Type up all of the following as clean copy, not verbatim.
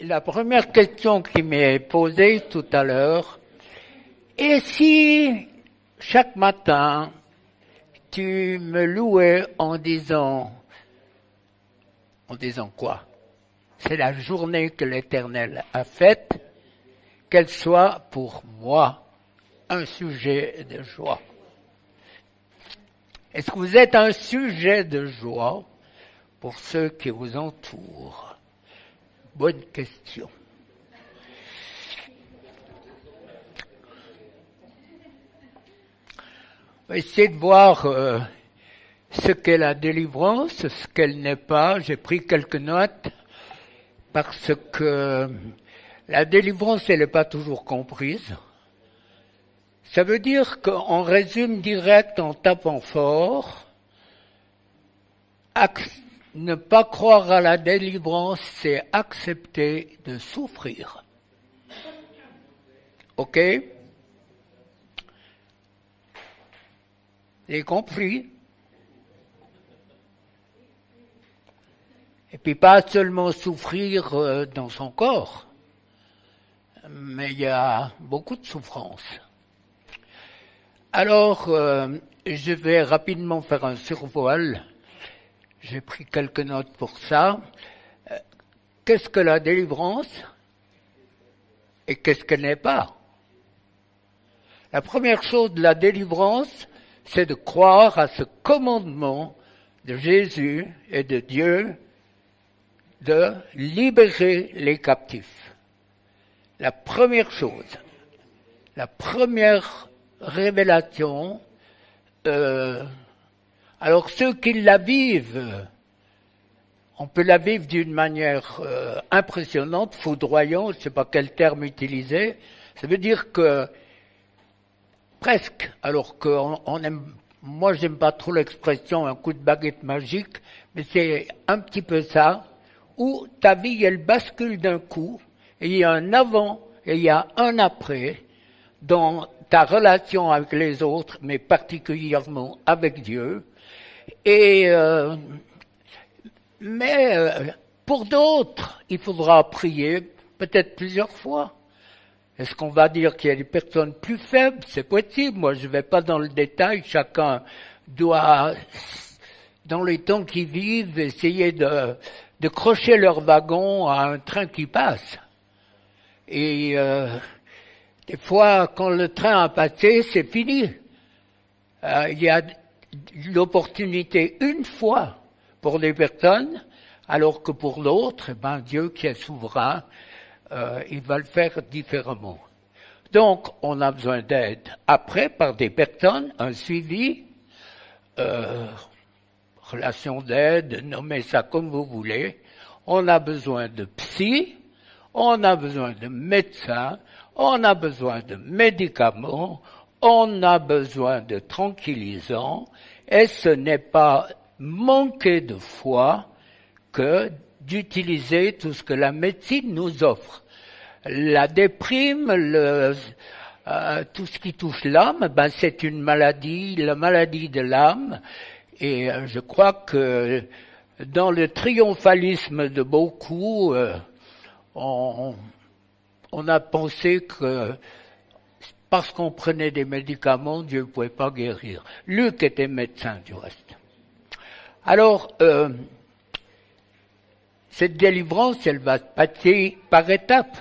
la première question qui m'est posée tout à l'heure, et si chaque matin tu me louais en disant quoi? C'est la journée que l'Éternel a faite, qu'elle soit pour moi un sujet de joie. Est-ce que vous êtes un sujet de joie pour ceux qui vous entourent? Bonne question. On va essayer de voir ce qu'est la délivrance, ce qu'elle n'est pas. J'ai pris quelques notes parce que la délivrance, elle n'est pas toujours comprise. Ça veut dire qu'en résume direct, en tapant fort, ne pas croire à la délivrance, c'est accepter de souffrir. Ok? Vous avez compris? Et puis pas seulement souffrir dans son corps, mais il y a beaucoup de souffrance. Alors, je vais rapidement faire un survol. J'ai pris quelques notes pour ça. Qu'est-ce que la délivrance et qu'est-ce qu'elle n'est pas? La première chose de la délivrance, c'est de croire à ce commandement de Jésus et de Dieu de libérer les captifs. La première chose, la première révélation, alors ceux qui la vivent, on peut la vivre d'une manière impressionnante, foudroyante, je ne sais pas quel terme utiliser, ça veut dire que presque, alors que moi j'aime pas trop l'expression un coup de baguette magique, mais c'est un petit peu ça, où ta vie elle bascule d'un coup, et il y a un avant et il y a un après dans ta relation avec les autres, mais particulièrement avec Dieu. Et pour d'autres, il faudra prier peut-être plusieurs fois. Est-ce qu'on va dire qu'il y a des personnes plus faibles? C'est possible. Moi, je ne vais pas dans le détail. Chacun doit, dans les temps qui vivent, essayer de crocher leur wagon à un train qui passe. Et des fois, quand le train a passé, c'est fini. Il y a l'opportunité une fois pour des personnes, alors que pour l'autre, Dieu qui est souverain, il va le faire différemment. Donc, on a besoin d'aide. Après, par des personnes, un suivi, relation d'aide, nommez ça comme vous voulez. On a besoin de psy, on a besoin de médecins, on a besoin de médicaments, on a besoin de tranquillisants, et ce n'est pas manquer de foi que d'utiliser tout ce que la médecine nous offre. La déprime, tout ce qui touche l'âme, c'est une maladie, la maladie de l'âme, et je crois que dans le triomphalisme de beaucoup, on a pensé que parce qu'on prenait des médicaments, Dieu ne pouvait pas guérir. Luc était médecin du reste. Alors, cette délivrance, elle va passer par étapes.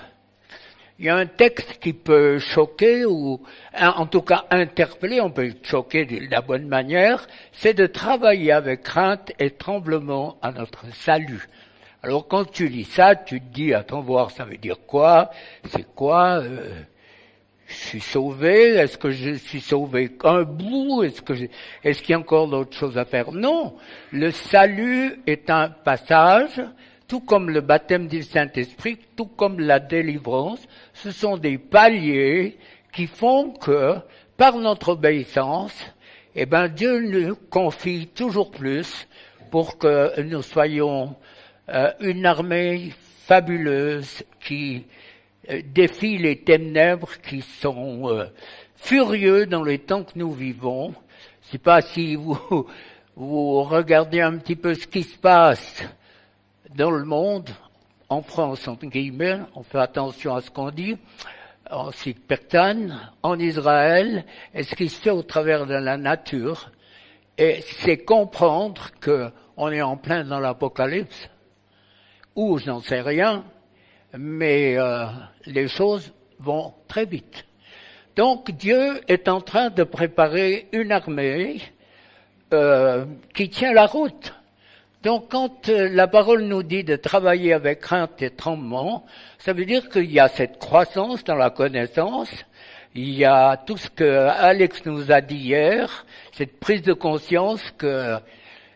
Il y a un texte qui peut choquer ou, en tout cas, interpeller, on peut choquer de la bonne manière, c'est de travailler avec crainte et tremblement à notre salut. Alors, quand tu lis ça, tu te dis, attends voir, ça veut dire quoi? C'est quoi? Je suis sauvé? Est-ce que je suis sauvé qu'un bout? Est-ce qu'il y a encore d'autres choses à faire? Non. Le salut est un passage, tout comme le baptême du Saint-Esprit, tout comme la délivrance, ce sont des paliers qui font que, par notre obéissance, Dieu nous confie toujours plus pour que nous soyons une armée fabuleuse qui défie les ténèbres qui sont furieux dans les temps que nous vivons. Je ne sais pas si vous regardez un petit peu ce qui se passe dans le monde. en France, entre guillemets, on fait attention à ce qu'on dit, en Sicpertane, en Israël, et ce qui se fait au travers de la nature, et c'est comprendre qu'on est en plein dans l'Apocalypse, ou je n'en sais rien, mais les choses vont très vite. Donc Dieu est en train de préparer une armée qui tient la route. Donc quand la parole nous dit de travailler avec crainte et tremblement, ça veut dire qu'il y a cette croissance dans la connaissance, il y a tout ce que Alex nous a dit hier, cette prise de conscience que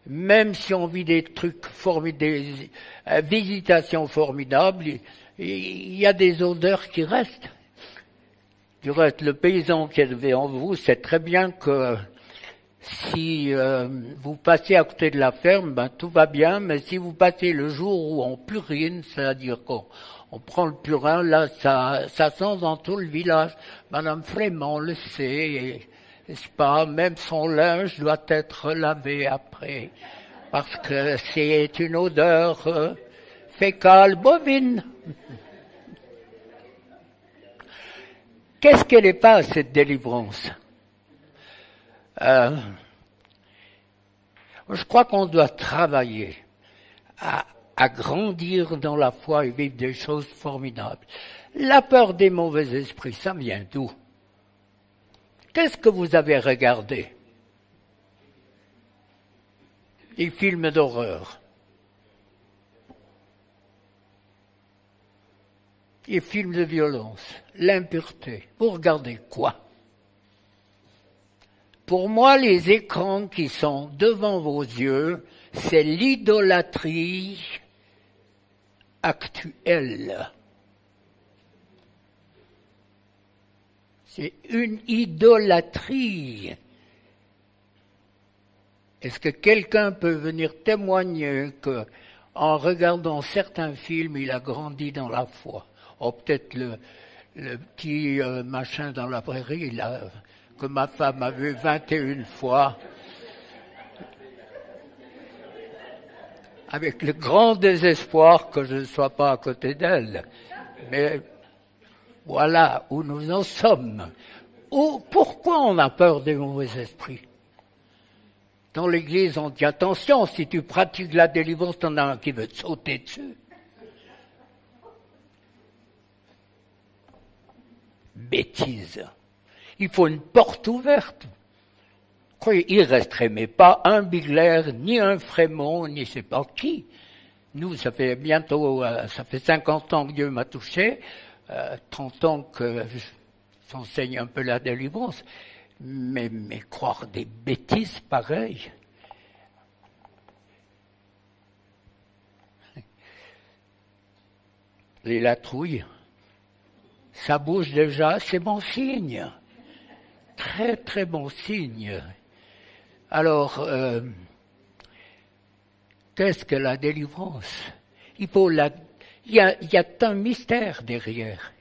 même si on vit des trucs formidables, des visitations formidables, il y a des odeurs qui restent. Du reste, le paysan qui est devant vous sait très bien que si vous passez à côté de la ferme, ben tout va bien, mais si vous passez le jour où on purine, c'est-à-dire qu'on prend le purin, là ça sent dans tout le village. Madame Frémont le sait, n'est-ce pas, même son linge doit être lavé après, parce que c'est une odeur fécale bovine. Qu'est-ce qu'elle n'est pas, cette délivrance? Je crois qu'on doit travailler à grandir dans la foi et vivre des choses formidables. La peur des mauvais esprits, ça vient d'où? Qu'est-ce que vous avez regardé? Les films d'horreur. Les films de violence, l'impureté. Vous regardez quoi? Pour moi, les écrans qui sont devant vos yeux, c'est l'idolâtrie actuelle. C'est une idolâtrie. Est-ce que quelqu'un peut venir témoigner que, en regardant certains films, il a grandi dans la foi? Oh, peut-être le petit machin dans la prairie, là, que ma femme a vu 21 fois, avec le grand désespoir que je ne sois pas à côté d'elle. Mais voilà où nous en sommes. Pourquoi on a peur des mauvais esprits? Dans l'église, on dit attention, si tu pratiques la délivrance, t'en as un qui veut te sauter dessus. Bêtise. Il faut une porte ouverte. Croyez, il resterait mais pas un Bigler, ni un Frémont, ni je sais pas qui. Nous, ça fait bientôt, ça fait 50 ans que Dieu m'a touché, 30 ans que j'enseigne un peu la délivrance. Mais croire des bêtises pareilles. Les latrouilles. Ça bouge déjà, c'est bon signe. Très très bon signe. Alors, qu'est-ce que la délivrance? Il y a un mystère derrière.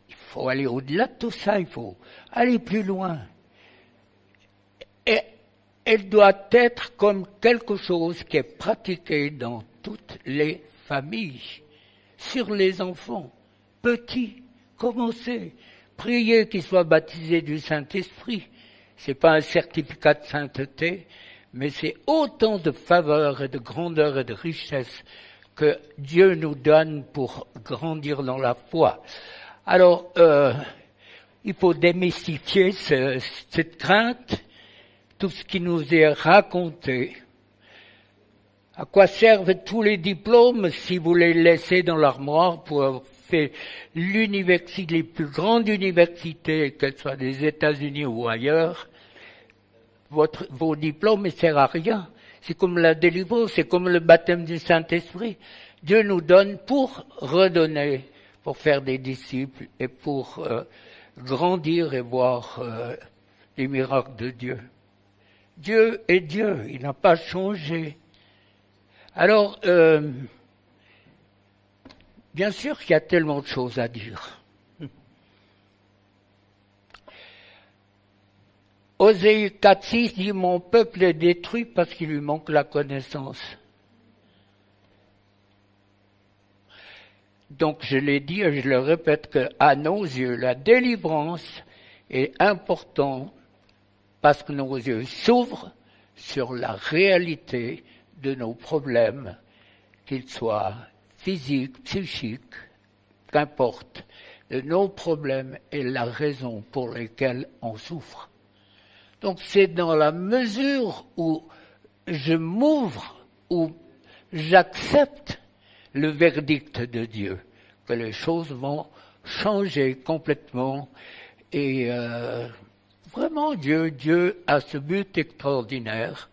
Il faut aller au-delà de tout ça, il faut aller plus loin. Et elle doit être comme quelque chose qui est pratiqué dans toutes les familles, sur les enfants. Petits, commencez, priez qu'ils soient baptisés du Saint-Esprit. C'est pas un certificat de sainteté, mais c'est autant de faveurs et de grandeur et de richesse que Dieu nous donne pour grandir dans la foi. Alors, il faut démystifier cette crainte, tout ce qui nous est raconté. À quoi servent tous les diplômes si vous les laissez dans l'armoire pour faire l'université, les plus grandes universités, qu'elles soient des États-Unis ou ailleurs, vos diplômes ne servent à rien. C'est comme la délivrance, c'est comme le baptême du Saint-Esprit. Dieu nous donne pour redonner, pour faire des disciples et pour grandir et voir les miracles de Dieu. Dieu est Dieu, il n'a pas changé. Alors, bien sûr qu'il y a tellement de choses à dire. Osée 4:6 dit « Mon peuple est détruit parce qu'il lui manque la connaissance. » Donc je l'ai dit et je le répète qu'à nos yeux, la délivrance est importante parce que nos yeux s'ouvrent sur la réalité de nos problèmes, qu'ils soient physiques, psychiques, qu'importe, de nos problèmes et la raison pour laquelle on souffre. Donc c'est dans la mesure où je m'ouvre, où j'accepte le verdict de Dieu, que les choses vont changer complètement. Et vraiment, Dieu a ce but extraordinaire.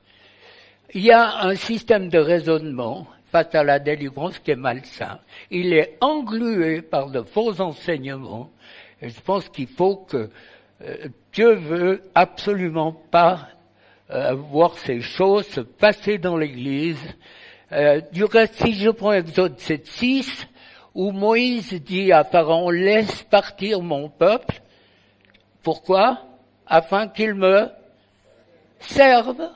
Il y a un système de raisonnement face à la délivrance qui est malsain. Il est englué par de faux enseignements. Et je pense qu'il faut que Dieu veut absolument pas voir ces choses se passer dans l'Église. Du reste, si je prends Exode 7:6, où Moïse dit à Pharaon, laisse partir mon peuple. Pourquoi? Afin qu'il me serve.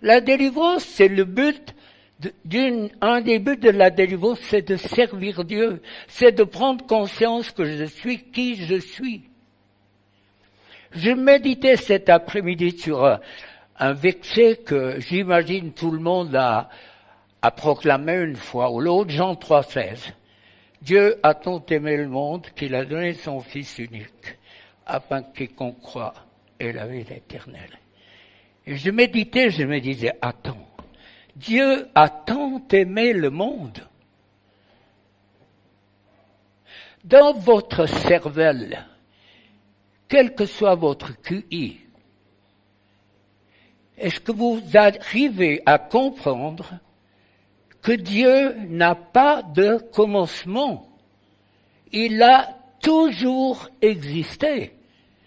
La délivrance, c'est le but un des buts de la délivrance, c'est de servir Dieu. C'est de prendre conscience que je suis qui je suis. Je méditais cet après-midi sur un verset que j'imagine tout le monde a proclamé une fois ou l'autre, Jean 3,16. Dieu a tant aimé le monde qu'il a donné son Fils unique, afin que quiconque croit ait la vie éternelle. Et je méditais, je me disais, attends, Dieu a tant aimé le monde. Dans votre cervelle, quel que soit votre QI, est-ce que vous arrivez à comprendre que Dieu n'a pas de commencement? Il a toujours existé.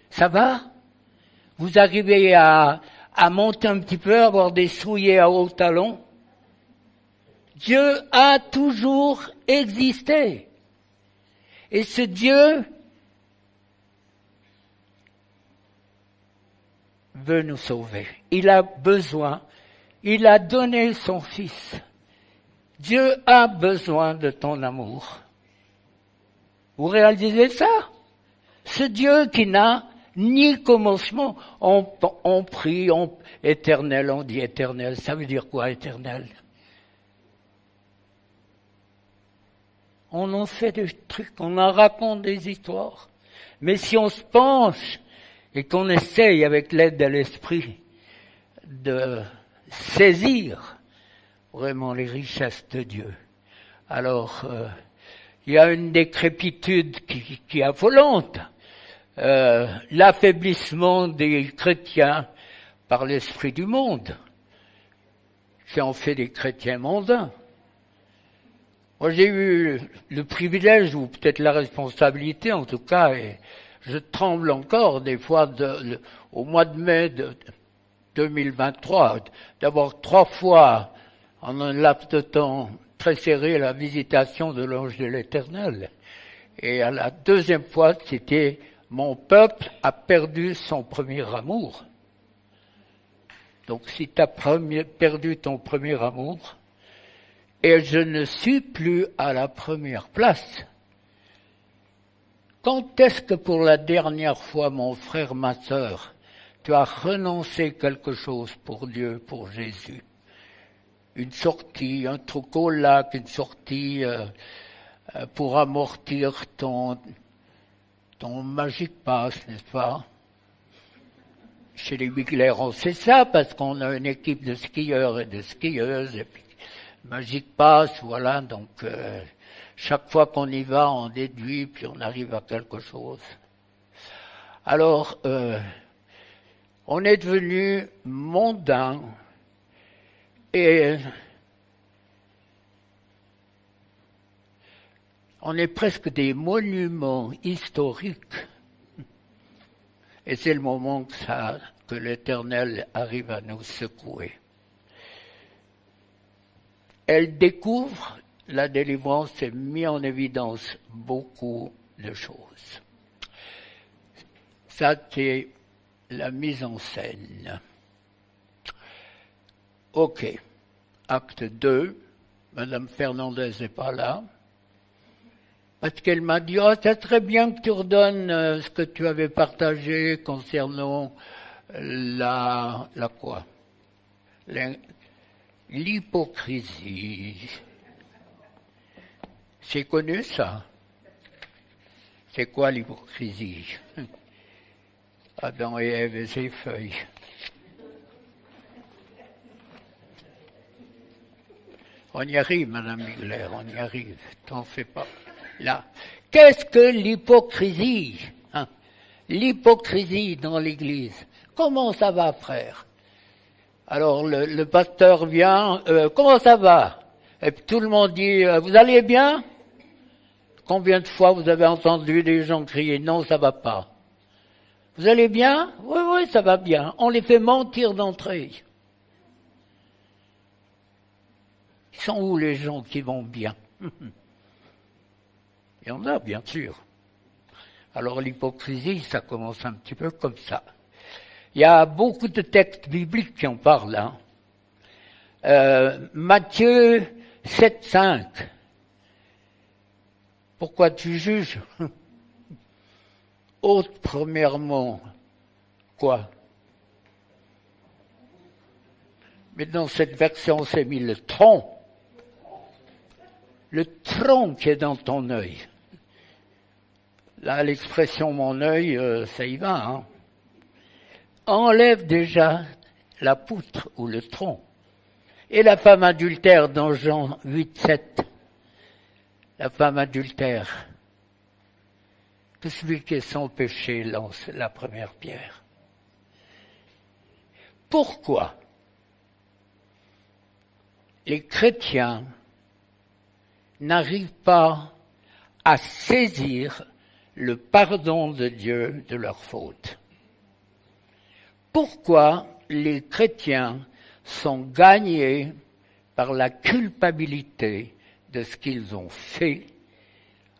Ça va? Vous arrivez à monter un petit peu, à avoir des souliers à hauts talons? Dieu a toujours existé. Et ce Dieu veut nous sauver. Il a besoin, il a donné son Fils. Dieu a besoin de ton amour. Vous réalisez ça? Ce Dieu qui n'a ni commencement. On prie, éternel, on dit éternel. Ça veut dire quoi, éternel? On en fait des trucs, on en raconte des histoires. Mais si on se penche et qu'on essaye, avec l'aide de l'Esprit, de saisir vraiment les richesses de Dieu, alors il y a une décrépitude qui est affolante. L'affaiblissement des chrétiens par l'esprit du monde, qui en fait des chrétiens mondains. Moi, j'ai eu le privilège, ou peut-être la responsabilité, en tout cas, et je tremble encore des fois, au mois de mai de 2023, d'avoir 3 fois, en un laps de temps très serré, la visitation de l'ange de l'Éternel. Et à la 2e fois, c'était « Mon peuple a perdu son premier amour ». Donc, si tu as perdu ton premier amour, et je ne suis plus à la première place. Quand est-ce que pour la dernière fois, mon frère, ma sœur, tu as renoncé quelque chose pour Dieu, pour Jésus? Une sortie, un truc au lac, une sortie pour amortir ton Magic Pass, n'est-ce pas? Chez les Bigler, on sait ça parce qu'on a une équipe de skieurs et de skieuses, et puis Magic Pass, voilà, donc chaque fois qu'on y va, on déduit, puis on arrive à quelque chose. Alors, on est devenu mondain, et on est presque des monuments historiques. Et c'est le moment que l'Éternel arrive à nous secouer. Elle découvre la délivrance et met en évidence beaucoup de choses. Ça, c'est la mise en scène. Ok. Acte 2. Madame Fernandez n'est pas là. Parce qu'elle m'a dit, oh, ça serait bien que tu redonnes ce que tu avais partagé concernant la quoi? L'hypocrisie. C'est connu ça? C'est quoi l'hypocrisie? Adam et Ève et ses feuilles. On y arrive, Madame Mugler, on y arrive. T'en fais pas. Là. Qu'est-ce que l'hypocrisie? Hein? L'hypocrisie dans l'Église. Comment ça va, frère? Alors le pasteur vient, comment ça va? Et puis tout le monde dit, vous allez bien? Combien de fois vous avez entendu des gens crier, non, ça va pas? Vous allez bien? Oui, oui, ça va bien. On les fait mentir d'entrée. Ils sont où les gens qui vont bien? Il y en a, bien sûr. Alors l'hypocrisie, ça commence un petit peu comme ça. Il y a beaucoup de textes bibliques qui en parlent. Hein. Matthieu 7,5. Pourquoi tu juges? Ôte premièrement, quoi? Mais dans cette version, c'est mis le tronc. Le tronc qui est dans ton œil. Là, l'expression mon œil, ça y va. Hein. Enlève déjà la poutre ou le tronc. Et la femme adultère dans Jean 8,7. La femme adultère. Que celui qui est sans péché lance la première pierre. Pourquoi les chrétiens n'arrivent pas à saisir le pardon de Dieu de leurs fautes? Pourquoi les chrétiens sont gagnés par la culpabilité de ce qu'ils ont fait,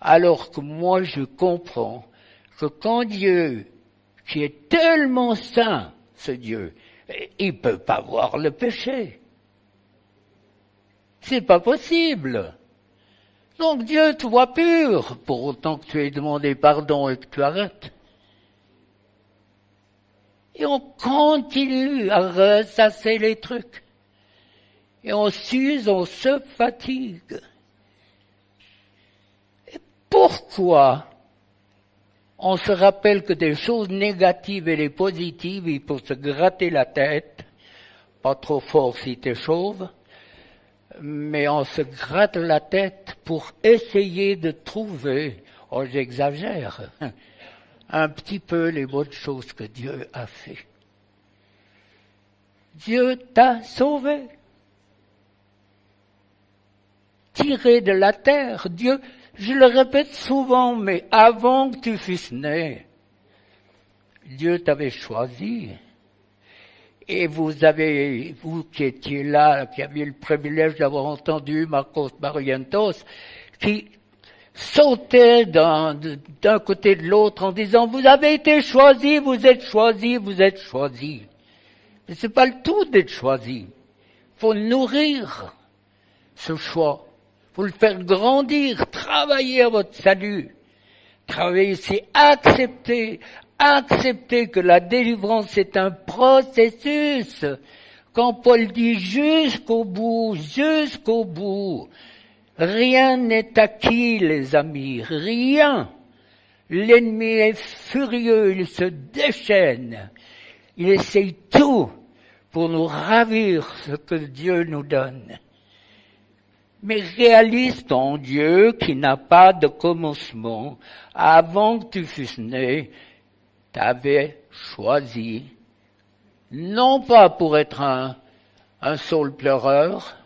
alors que moi je comprends que quand Dieu, qui est tellement saint, ce Dieu, il ne peut pas voir le péché. C'est pas possible. Donc Dieu te voit pur, pour autant que tu aies demandé pardon et que tu arrêtes. Et on continue à ressasser les trucs. Et on s'use, on se fatigue. Et pourquoi on se rappelle que des choses négatives et les positives, il faut se gratter la tête, pas trop fort si t'es chauve, mais on se gratte la tête pour essayer de trouver, oh j'exagère, un petit peu les bonnes choses que Dieu a fait. Dieu t'a sauvé. Tiré de la terre, Dieu, je le répète souvent, mais avant que tu fusses né, Dieu t'avait choisi. Et vous qui étiez là, qui aviez le privilège d'avoir entendu Marcos Barrientos, qui sautait d'un côté de l'autre en disant, vous avez été choisis, vous êtes choisis, vous êtes choisis. Mais c'est pas le tout d'être choisi. Faut nourrir ce choix. Faut le faire grandir, travailler à votre salut. Travailler, c'est accepter que la délivrance est un processus. Quand Paul dit jusqu'au bout, rien n'est acquis, les amis, rien. L'ennemi est furieux, il se déchaîne. Il essaye tout pour nous ravir ce que Dieu nous donne. Mais réalise ton Dieu qui n'a pas de commencement. Avant que tu fusses né, t'avais choisi, non pas pour être un saule pleureur,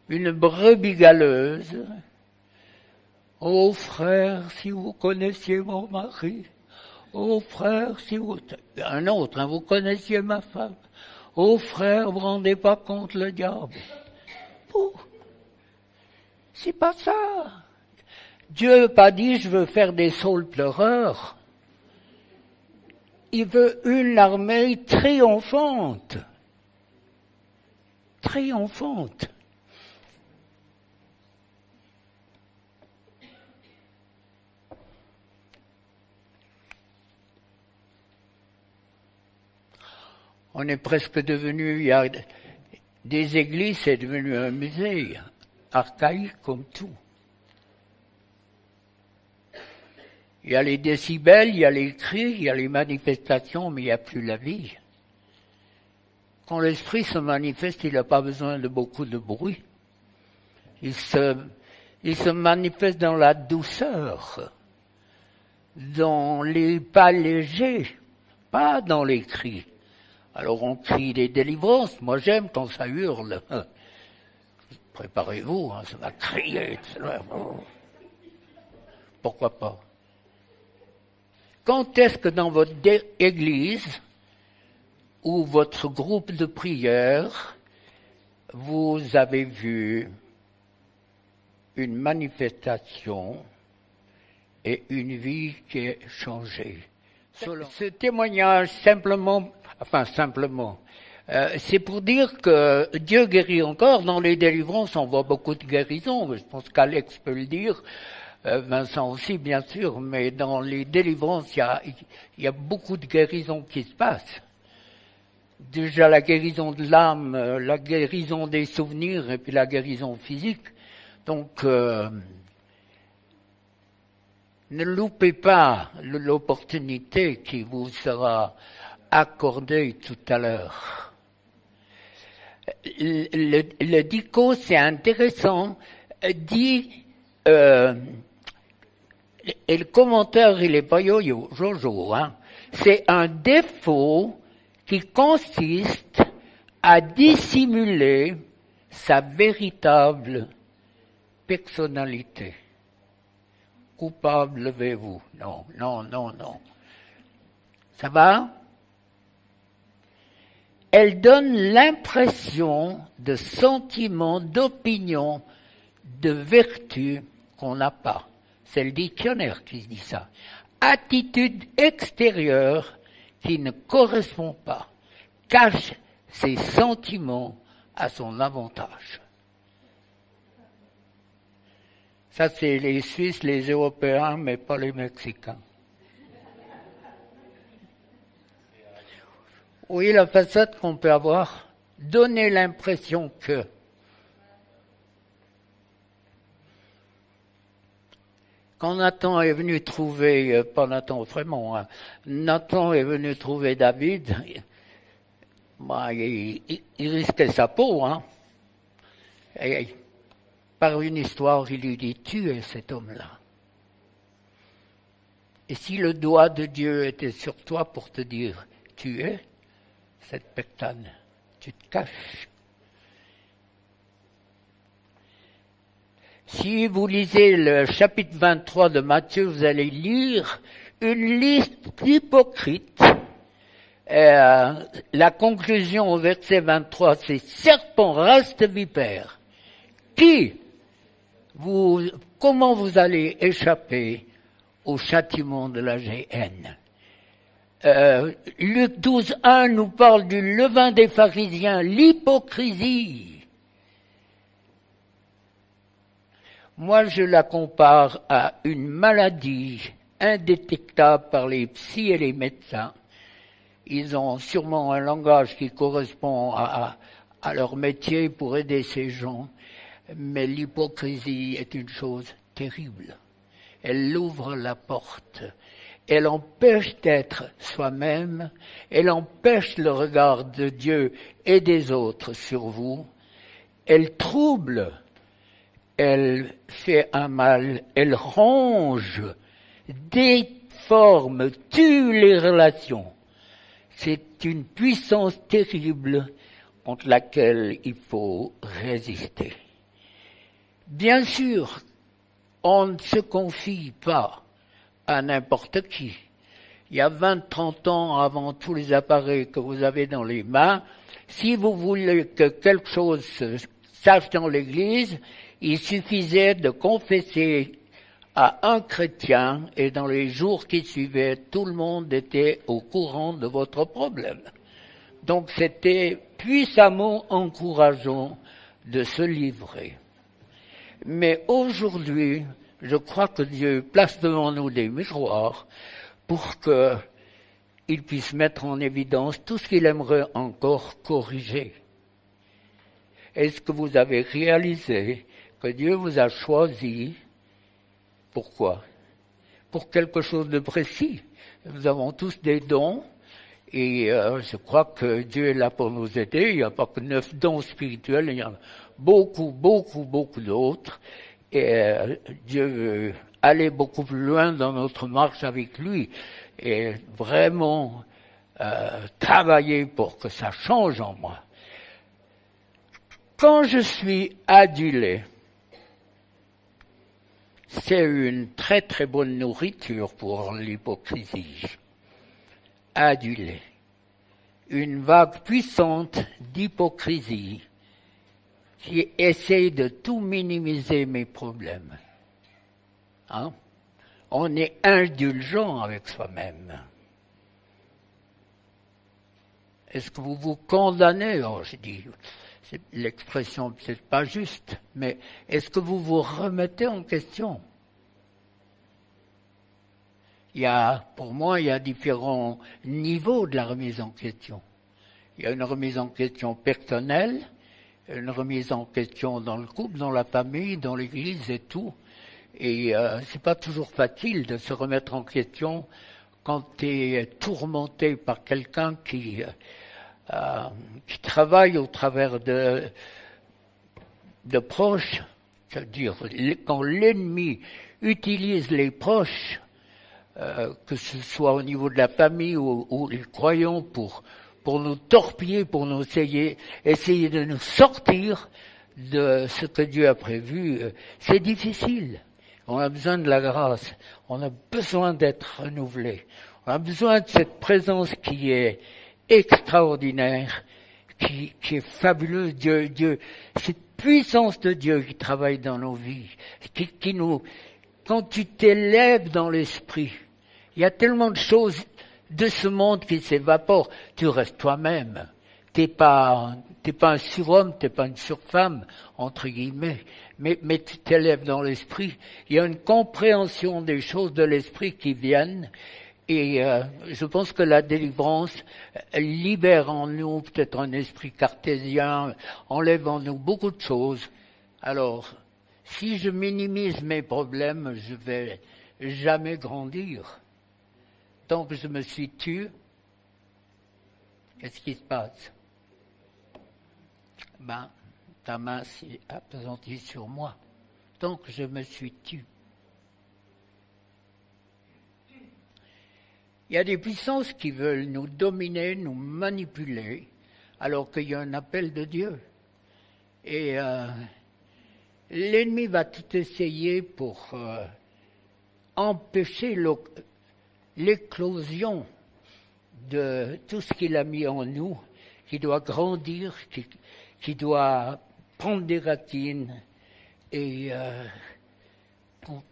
une brebis galeuse. Oh frère, si vous connaissiez mon mari. Oh frère, si vous... Un autre, vous connaissiez ma femme. Oh frère, vous ne vous rendez pas compte le diable. Oh, c'est pas ça. Dieu n'a pas dit je veux faire des saules pleureurs. Il veut une armée triomphante. Triomphante. On est presque devenu, il y a des églises, c'est devenu un musée, archaïque comme tout. Il y a les décibels, il y a les cris, il y a les manifestations, mais il n'y a plus la vie. Quand l'esprit se manifeste, il n'a pas besoin de beaucoup de bruit. Il se manifeste dans la douceur, dans les pas légers, pas dans les cris. Alors on crie des délivrances, moi j'aime quand ça hurle. Préparez-vous, hein, ça va crier. Pourquoi pas? Quand est-ce que dans votre église ou votre groupe de prière, vous avez vu une manifestation et une vie qui est changée? Ce témoignage simplement, c'est pour dire que Dieu guérit encore. Dans les délivrances, on voit beaucoup de guérisons. Je pense qu'Alex peut le dire. Vincent aussi, bien sûr, mais dans les délivrances, il y a beaucoup de guérisons qui se passent. Déjà la guérison de l'âme, la guérison des souvenirs et puis la guérison physique. Donc, ne loupez pas l'opportunité qui vous sera accordée tout à l'heure. Le dico, c'est intéressant, dit... et le commentaire, il est pas Jojo, hein. C'est un défaut qui consiste à dissimuler sa véritable personnalité. Coupable, levez-vous. Non. Ça va? Elle donne l'impression de sentiments, d'opinions, de vertu qu'on n'a pas. C'est le dictionnaire qui dit ça. Attitude extérieure qui ne correspond pas, cache ses sentiments à son avantage. Ça, c'est les Suisses, les Européens, mais pas les Mexicains. Oui, la façade qu'on peut avoir, donner l'impression que... Quand Nathan est venu trouver, pas Nathan vraiment, hein, Nathan est venu trouver David, il risquait sa peau, hein. Et par une histoire, il lui dit, tu es cet homme-là. Et si le doigt de Dieu était sur toi pour te dire, tu es cette personne, tu te caches. Si vous lisez le chapitre 23 de Matthieu, vous allez lire une liste d'hypocrites. La conclusion au verset 23, c'est « Serpent, race de vipère, comment vous allez échapper au châtiment de la géhenne ?» Luc 12, 1 nous parle du levain des pharisiens, l'hypocrisie. Moi, je la compare à une maladie indétectable par les psys et les médecins. Ils ont sûrement un langage qui correspond à leur métier pour aider ces gens, mais l'hypocrisie est une chose terrible. Elle ouvre la porte. Elle empêche d'être soi-même. Elle empêche le regard de Dieu et des autres sur vous. Elle trouble. Elle fait un mal, elle ronge, déforme, tue les relations. C'est une puissance terrible contre laquelle il faut résister. Bien sûr, on ne se confie pas à n'importe qui. Il y a 20-30 ans avant tous les appareils que vous avez dans les mains, si vous voulez que quelque chose se sache dans l'Église, il suffisait de confesser à un chrétien et dans les jours qui suivaient, tout le monde était au courant de votre problème. Donc c'était puissamment encourageant de se livrer. Mais aujourd'hui, je crois que Dieu place devant nous des miroirs pour que il puisse mettre en évidence tout ce qu'il aimerait encore corriger. Est-ce que vous avez réalisé que Dieu vous a choisi? Pourquoi? Pour quelque chose de précis. Nous avons tous des dons et je crois que Dieu est là pour nous aider. Il n'y a pas que 9 dons spirituels, il y en a beaucoup d'autres. Et Dieu veut aller beaucoup plus loin dans notre marche avec lui et vraiment travailler pour que ça change en moi. Quand je suis adulé, c'est une très très bonne nourriture pour l'hypocrisie. Adulé. Une vague puissante d'hypocrisie qui essaye de tout minimiser mes problèmes. Hein? On est indulgent avec soi-même. Est-ce que vous vous condamnez? Oh, je dis, l'expression peut-être pas juste, mais est-ce que vous vous remettez en question? Pour moi, il y a différents niveaux de la remise en question. Il y a une remise en question personnelle, une remise en question dans le couple, dans la famille, dans l'église et tout. Et c'est pas toujours facile de se remettre en question quand tu es tourmenté par quelqu'un qui travaille au travers de proches. C'est-à-dire, quand l'ennemi utilise les proches, que ce soit au niveau de la famille ou les croyants pour nous torpiller, pour nous essayer de nous sortir de ce que Dieu a prévu, c'est difficile. On a besoin de la grâce, on a besoin d'être renouvelé, on a besoin de cette présence qui est extraordinaire, qui est fabuleuse. Dieu, cette puissance de Dieu qui travaille dans nos vies, qui nous, quand tu t'élèves dans l'esprit, il y a tellement de choses de ce monde qui s'évaporent. Tu restes toi-même. T'es pas un surhomme, t'es pas une surfemme, entre guillemets. Mais tu t'élèves dans l'esprit. Il y a une compréhension des choses de l'esprit qui viennent. Et je pense que la délivrance libère en nous peut-être un esprit cartésien, enlève en nous beaucoup de choses. Alors, si je minimise mes problèmes, je vais jamais grandir. Tant que je me suis tué, qu'est-ce qui se passe? Ta main s'est appesantie sur moi. Tant que je me suis tué. Il y a des puissances qui veulent nous dominer, nous manipuler, alors qu'il y a un appel de Dieu. Et l'ennemi va tout essayer pour empêcher l'éclosion de tout ce qu'il a mis en nous, qui doit grandir, qui doit prendre des racines. Et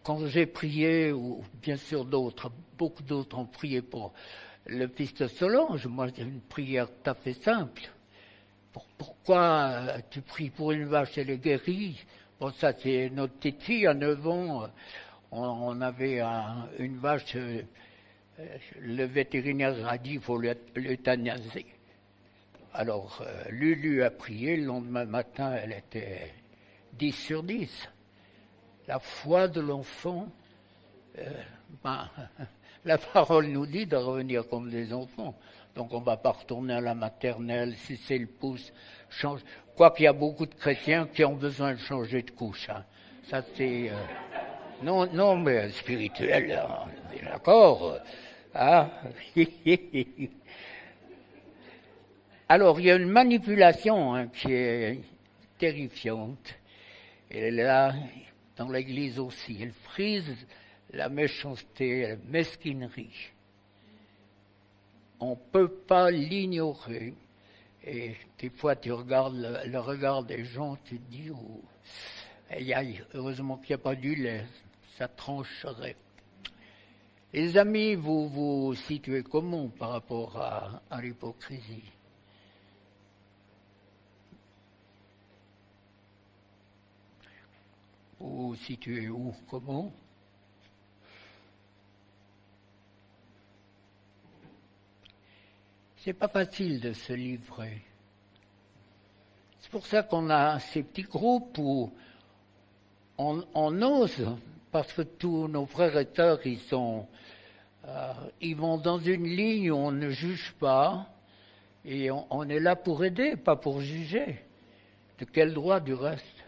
quand j'ai prié, ou bien sûr beaucoup d'autres ont prié pour le fils de Solange, moi j'ai une prière tout à fait simple. Pourquoi tu pries pour une vache, elle est guérie? Bon, ça c'est notre petite fille à 9 ans, on avait une vache, le vétérinaire a dit qu'il faut l'euthanasier. Alors Lulu a prié, le lendemain matin elle était 10 sur 10. La foi de l'enfant, la parole nous dit de revenir comme des enfants. Donc on ne va pas retourner à la maternelle, si c'est le pouce, change. Quoiqu'il y a beaucoup de chrétiens qui ont besoin de changer de couche. Hein. Ça c'est... non, mais spirituel, hein, d'accord. Hein. Alors il y a une manipulation hein, qui est terrifiante. Et là... Dans l'Église aussi, elle frise la méchanceté, la mesquinerie. On ne peut pas l'ignorer. Et des fois, tu regardes le regard des gens, tu te dis, oh, heureusement qu'il n'y a pas du lait, ça trancherait. Les amis, vous vous situez comment par rapport à l'hypocrisie? Vous vous situez où? Comment? c'est pas facile de se livrer. C'est pour ça qu'on a ces petits groupes où on ose, parce que tous nos frères et sœurs, ils vont dans une ligne où on ne juge pas, et on est là pour aider, pas pour juger. De quel droit du reste?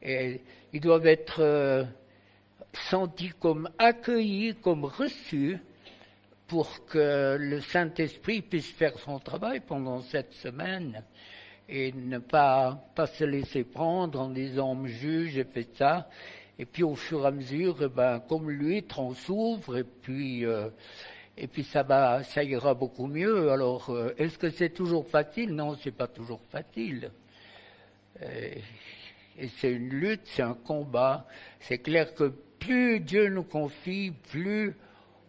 Et ils doivent être sentis comme accueillis, comme reçus, pour que le Saint-Esprit puisse faire son travail pendant cette semaine et ne pas se laisser prendre en disant on me juge, j'ai fait ça. Et puis au fur et à mesure, comme l'huître, on s'ouvre et puis ça ira beaucoup mieux. Alors, est-ce que c'est toujours facile? Non, c'est pas toujours facile. Et c'est une lutte, c'est un combat. C'est clair que plus Dieu nous confie, plus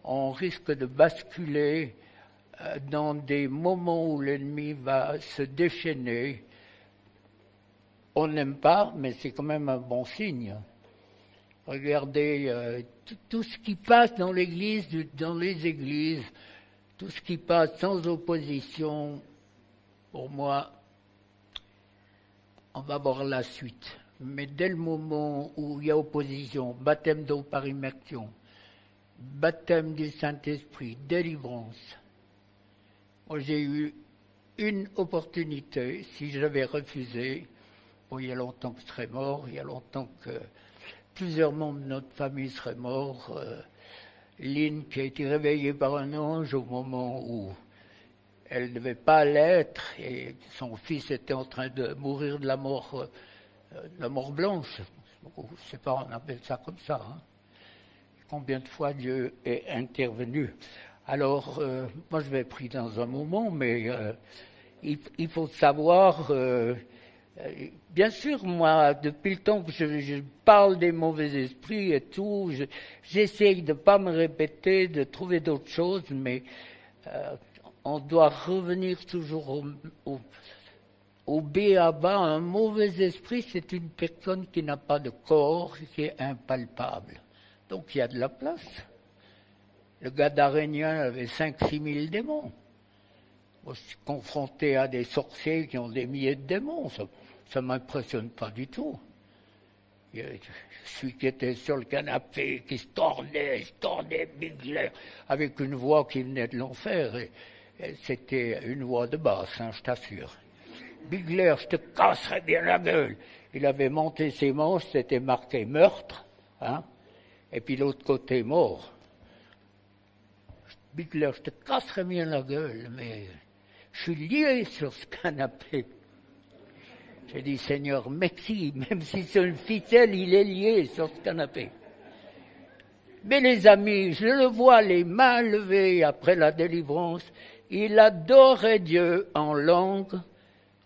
on risque de basculer dans des moments où l'ennemi va se déchaîner. On n'aime pas, mais c'est quand même un bon signe. Regardez tout ce qui passe dans l'Église, dans les églises, tout ce qui passe sans opposition, pour moi, on va voir la suite. Mais dès le moment où il y a opposition, baptême d'eau par immersion, baptême du Saint-Esprit, délivrance. Moi, j'ai eu une opportunité, si j'avais refusé, bon, il y a longtemps que je serais mort, il y a longtemps que plusieurs membres de notre famille seraient morts. Lynn, qui a été réveillée par un ange au moment où elle ne devait pas l'être, et son fils était en train de mourir de la mort blanche. Je ne sais pas, on appelle ça comme ça. Hein. Combien de fois Dieu est intervenu. Alors, moi je vais pris dans un moment, mais il faut savoir, bien sûr, moi, depuis le temps que je parle des mauvais esprits et tout, j'essaye de ne pas me répéter, de trouver d'autres choses, mais on doit revenir toujours au b.a.-ba. Un mauvais esprit, c'est une personne qui n'a pas de corps, qui est impalpable. Donc il y a de la place. Le Gadarénien avait 5-6 000 démons. Moi, je suis confronté à des sorciers qui ont des milliers de démons. Ça ne m'impressionne pas du tout. Celui qui était sur le canapé, qui se tordait, Bigler, avec une voix qui venait de l'enfer. Et c'était une voix de basse, hein, je t'assure. Bigler, je te casserai bien la gueule. Il avait monté ses manches, c'était marqué meurtre, hein, et puis l'autre côté mort. Bigler, je te casserai bien la gueule, mais je suis lié sur ce canapé. J'ai dit, Seigneur, merci, même si c'est une ficelle, il est lié sur ce canapé. Mais les amis, je le vois, les mains levées après la délivrance, il adorait Dieu en langue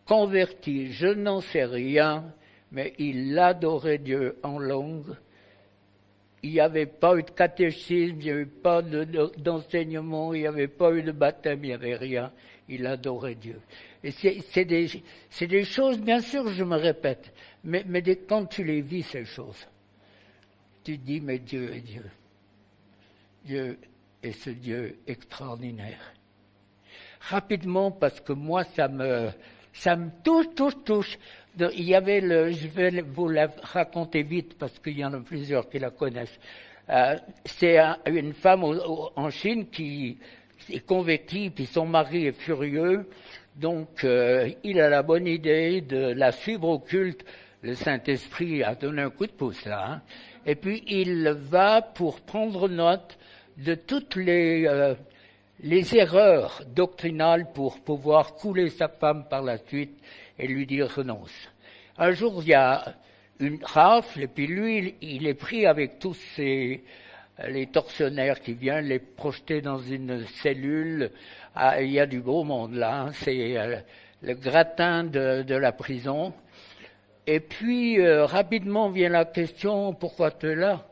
convertie. Je n'en sais rien, mais il adorait Dieu en langue. Il n'y avait pas eu de catéchisme, il n'y avait pas d'enseignement, il n'y avait pas eu de baptême, il n'y avait rien. Il adorait Dieu. Et c'est des choses, bien sûr, je me répète, mais quand tu les vis, ces choses, tu te dis, mais Dieu est Dieu. Dieu est ce Dieu extraordinaire. Rapidement, parce que moi, ça me touche. Il y avait je vais vous la raconter vite, parce qu'il y en a plusieurs qui la connaissent. C'est une femme en Chine qui est convertie, puis son mari est furieux. Donc, il a la bonne idée de la suivre au culte. Le Saint-Esprit a donné un coup de pouce, là. Hein. Et puis, il va pour prendre note de toutes les erreurs doctrinales pour pouvoir couler sa femme par la suite et lui dire renonce. Un jour, il y a une rafle, et puis lui, il est pris avec tous les tortionnaires qui viennent les projeter dans une cellule. Ah, il y a du beau monde là, hein. C'est le gratin de la prison. Et puis, rapidement vient la question, pourquoi tu es là?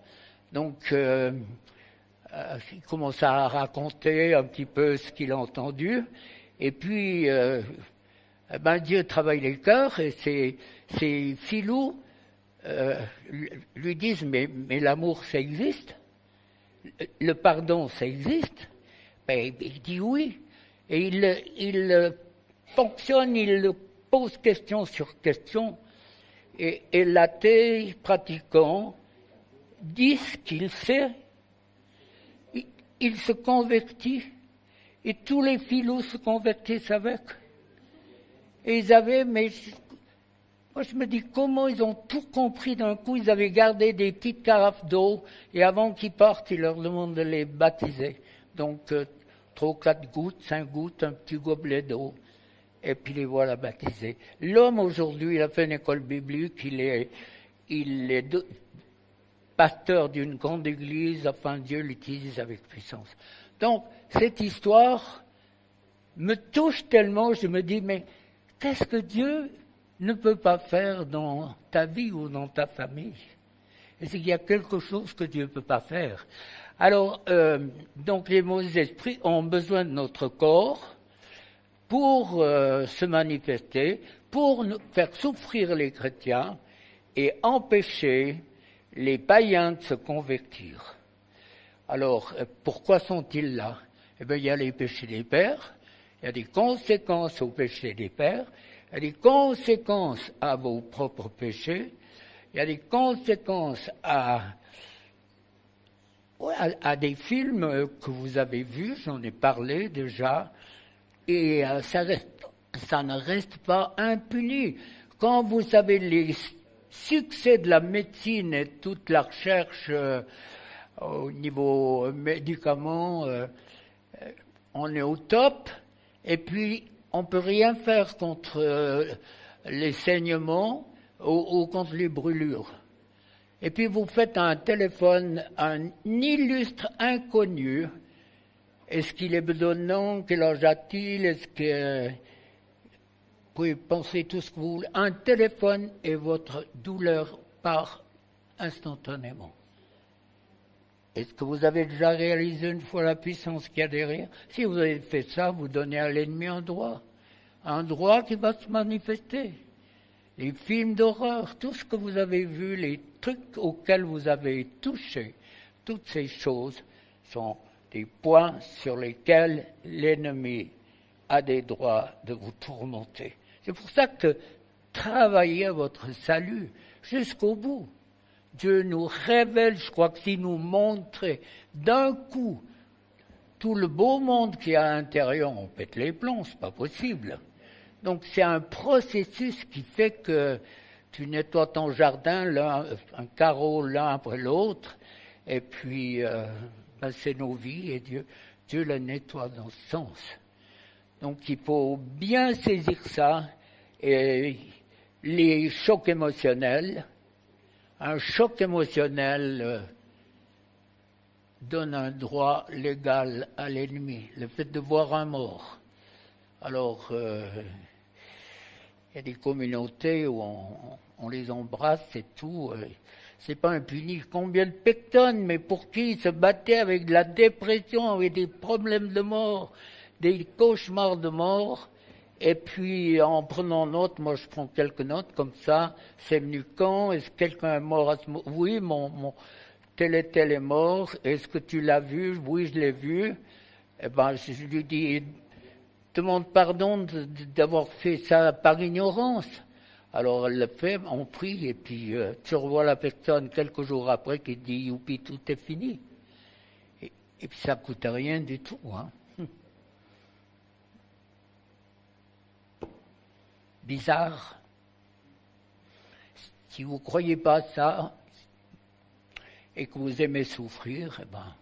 Donc, il commence à raconter un petit peu ce qu'il a entendu. Et puis, Dieu travaille les cœurs, et ces filous lui disent, mais l'amour, ça existe? Le pardon, ça existe? Ben, il dit oui. Et il fonctionne, il pose question sur question, et l'athée pratiquant dit ce qu'il sait, il se convertit, et tous les philos se convertissent avec. Et ils avaient, mais moi je me dis comment ils ont tout compris d'un coup, ils avaient gardé des petites carafes d'eau, et avant qu'ils partent, ils leur demandent de les baptiser. Donc 3 ou 4 gouttes, 5 gouttes, un petit gobelet d'eau, et puis les voilà baptisés. L'homme aujourd'hui, il a fait une école biblique, il est pasteur d'une grande église, enfin Dieu l'utilise avec puissance. Donc, cette histoire me touche tellement, je me dis, mais qu'est-ce que Dieu ne peut pas faire dans ta vie ou dans ta famille? Est-ce qu'il y a quelque chose que Dieu ne peut pas faire? Alors, donc les mauvais esprits ont besoin de notre corps pour se manifester, pour nous faire souffrir les chrétiens et empêcher les païens de se convertir. Alors, pourquoi sont-ils là? Eh bien, il y a les péchés des pères, il y a des conséquences aux péchés des pères, il y a des conséquences à vos propres péchés, il y a des conséquences à des films que vous avez vus, j'en ai parlé déjà, et ça ne reste pas impuni. Quand vous savez les succès de la médecine et toute la recherche au niveau médicaments, on est au top, et puis on ne peut rien faire contre les saignements ou contre les brûlures. Et puis vous faites un téléphone à un illustre inconnu. Est-ce qu'il est bedonnant? Quel âge a-t-il? Est-ce que... Vous pouvez penser tout ce que vous voulez. Un téléphone et votre douleur part instantanément. Est-ce que vous avez déjà réalisé une fois la puissance qu'il y a derrière? Si vous avez fait ça, vous donnez à l'ennemi un droit qui va se manifester. Les films d'horreur, tout ce que vous avez vu, les trucs auxquels vous avez touché, toutes ces choses sont des points sur lesquels l'ennemi a des droits de vous tourmenter. C'est pour ça que travaillez à votre salut jusqu'au bout. Dieu nous révèle, je crois que s'il nous montrait d'un coup tout le beau monde qu'il y a à l'intérieur, on pète les plombs, c'est pas possible. Donc c'est un processus qui fait que tu nettoies ton jardin, un carreau l'un après l'autre, et puis c'est nos vies, et Dieu la nettoie dans ce sens. Donc il faut bien saisir ça, et les chocs émotionnels. Un choc émotionnel donne un droit légal à l'ennemi, le fait de voir un mort. Alors, il y a des communautés où on les embrasse et tout, c'est pas impuni. Combien de personnes, mais pour qui ils se battaient avec de la dépression, avec des problèmes de mort, des cauchemars de mort, et puis en prenant note, moi je prends quelques notes comme ça, c'est venu quand, est-ce que quelqu'un est mort à ce moment? Oui, mon tel et tel est mort, est-ce que tu l'as vu? Oui, je l'ai vu. Eh ben, je lui dis, demande pardon d'avoir fait ça par ignorance. Alors elle le fait, on prie, et puis tu revois la personne quelques jours après qui dit, youpi, tout est fini. Et puis ça coûte rien du tout, hein. Bizarre. Si vous ne croyez pas ça et que vous aimez souffrir, eh ben,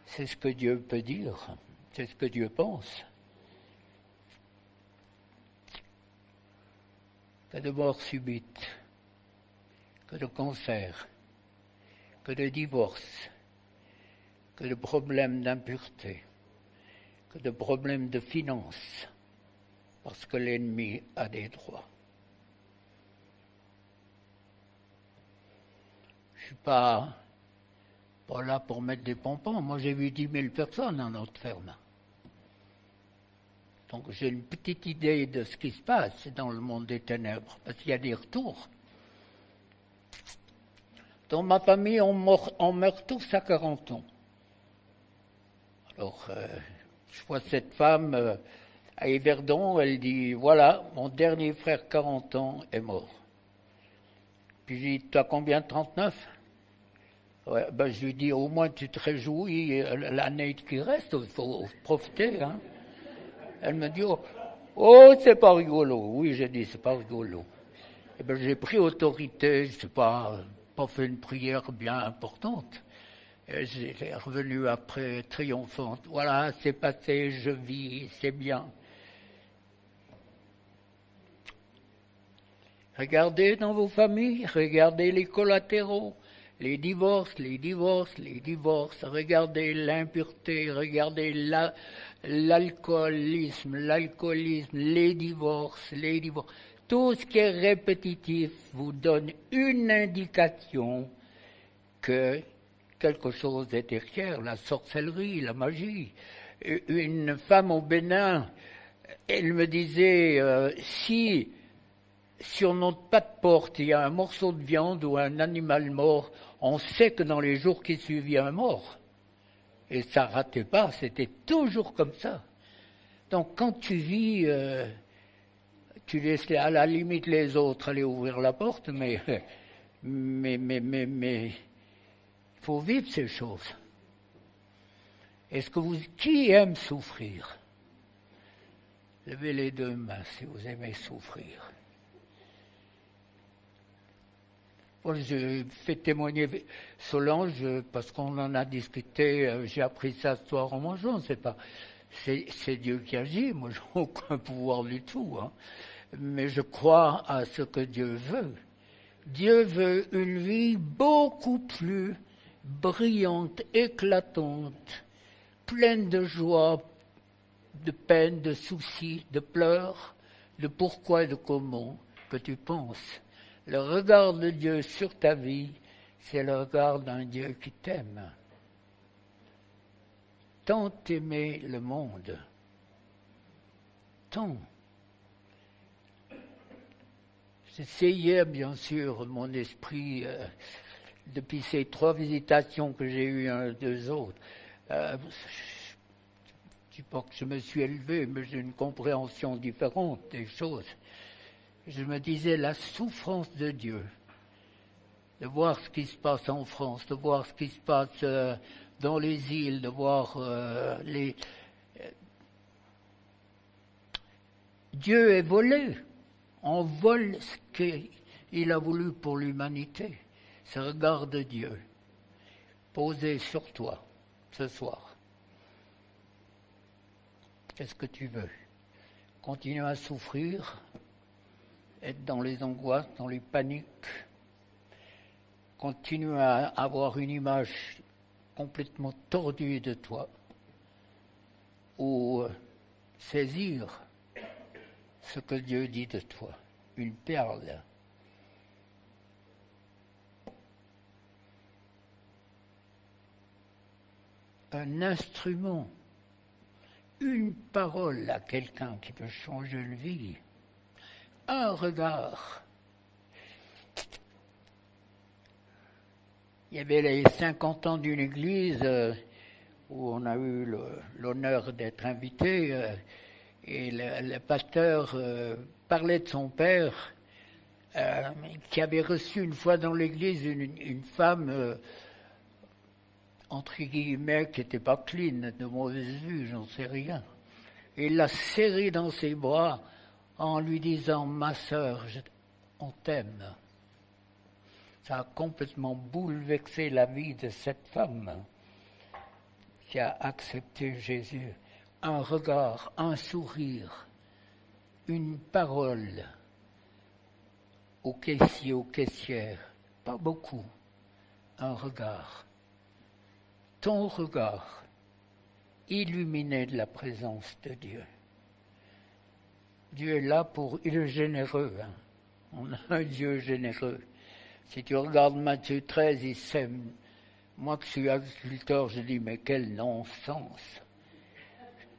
c'est ce que Dieu peut dire, c'est ce que Dieu pense. Que de mort subite, que de cancer, que de divorce, que de problèmes d'impureté, que de problèmes de finances, parce que l'ennemi a des droits. Je ne suis pas là pour mettre des pompons. Moi, j'ai vu 10 000 personnes dans notre ferme. Donc, j'ai une petite idée de ce qui se passe dans le monde des ténèbres, parce qu'il y a des retours. Dans ma famille, on meurt tous à 40 ans. Alors, Je vois cette femme à Yverdon, elle dit, voilà, mon dernier frère, 40 ans, est mort. Puis je dis, tu as combien, 39? Ouais, ben, je lui dis, au moins tu te réjouis l'année qui reste, il faut profiter. Hein. Elle me dit, oh, c'est pas rigolo. Oui, j'ai dit, c'est pas rigolo. Eh ben, j'ai pris autorité, je sais pas fait une prière bien importante. Et j'ai revenu après triomphante. Voilà, c'est passé, je vis, c'est bien. Regardez dans vos familles, regardez les collatéraux, les divorces, les divorces, les divorces. Regardez l'impureté, regardez l'alcoolisme, les divorces, les divorces. Tout ce qui est répétitif vous donne une indication que quelque chose est derrière, la sorcellerie, la magie. Une femme au Bénin, elle me disait, si sur notre pas de porte il y a un morceau de viande ou un animal mort, on sait que dans les jours qui suivent, il y a un mort. Et ça ratait pas, c'était toujours comme ça. Donc quand tu vis, tu laisses à la limite les autres aller ouvrir la porte, mais il faut vivre ces choses. Qui aime souffrir? Levez les deux mains si vous aimez souffrir. Bon, je fais témoigner Solange parce qu'on en a discuté, j'ai appris ça ce soir en mangeant, c'est Dieu qui agit, moi j'ai aucun pouvoir du tout, hein. Mais je crois à ce que Dieu veut. Dieu veut une vie beaucoup plus brillante, éclatante, pleine de joie, de peine, de soucis, de pleurs, de pourquoi et de comment que tu penses. Le regard de Dieu sur ta vie, c'est le regard d'un Dieu qui t'aime. Tant aimer le monde, tant. J'essayais, bien sûr, mon esprit, depuis ces 3 visitations que j'ai eues, 2 autres. Je ne dis pas que je me suis élevé, mais j'ai une compréhension différente des choses. Je me disais, la souffrance de Dieu, de voir ce qui se passe en France, de voir ce qui se passe dans les îles, de voir Dieu est volé. On vole ce qu'il a voulu pour l'humanité. Ce regard de Dieu posé sur toi ce soir. Qu'est-ce que tu veux? Continuer à souffrir, être dans les angoisses, dans les paniques, continuer à avoir une image complètement tordue de toi, ou saisir ce que Dieu dit de toi, une perle. Un instrument, une parole à quelqu'un qui peut changer une vie, un regard. Il y avait les 50 ans d'une église où on a eu l'honneur d'être invité. Et le pasteur parlait de son père qui avait reçu une fois dans l'église une femme, entre guillemets, qui n'était pas clean, de mauvaise vue, j'en sais rien. Et il l'a serrée dans ses bras en lui disant « Ma sœur, on t'aime ». Ça a complètement bouleversé la vie de cette femme qui a accepté Jésus. Un regard, un sourire, une parole au caissier, aux caissières, pas beaucoup, un regard. Ton regard, illuminé de la présence de Dieu. Dieu est là il est généreux. Hein. On a un Dieu généreux. Si tu regardes Matthieu 13, il sème. Moi qui suis agriculteur, je dis, mais quel non-sens.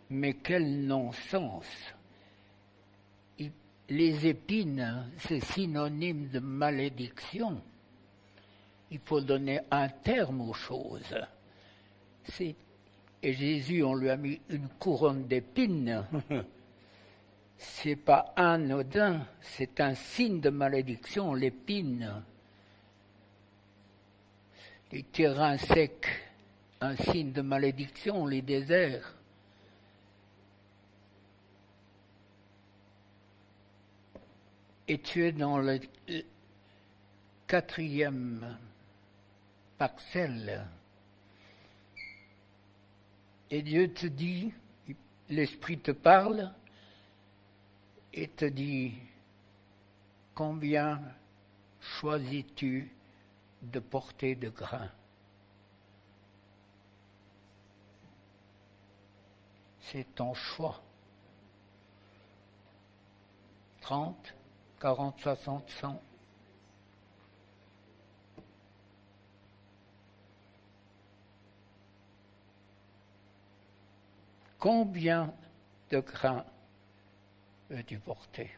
Mais quel non-sens. Les épines, c'est synonyme de malédiction. Il faut donner un terme aux choses. Et Jésus, on lui a mis une couronne d'épines. C'est pas anodin, c'est un signe de malédiction, l'épine. Les terrains secs, un signe de malédiction, les déserts. Et tu es dans le 4e parcelle. Et Dieu te dit, l'Esprit te parle et te dit, combien choisis-tu de porter de grain? C'est ton choix. 30, 40, 60, 100. Combien de grains veux-tu porter?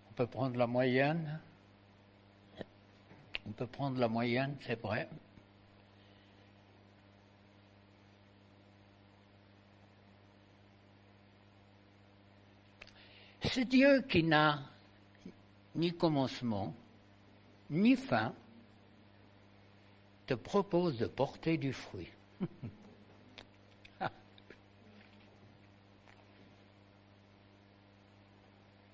On peut prendre la moyenne. On peut prendre la moyenne, c'est vrai. Ce Dieu qui n'a ni commencement, ni fin, te propose de porter du fruit.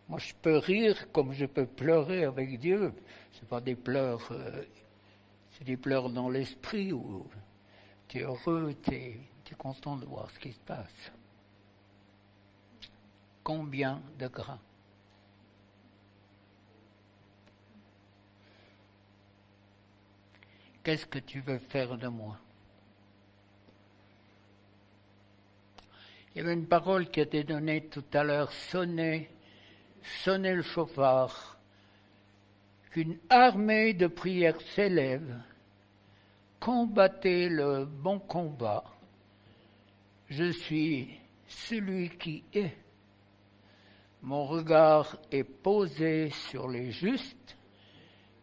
Moi, je peux rire comme je peux pleurer avec Dieu. C'est pas des pleurs, c'est des pleurs dans l'esprit où tu es heureux, tu es content de voir ce qui se passe. Combien de grains? Qu'est-ce que tu veux faire de moi? Il y avait une parole qui a été donnée tout à l'heure, sonnez le chauffard, qu'une armée de prières s'élève, combattez le bon combat, je suis celui qui est. Mon regard est posé sur les justes,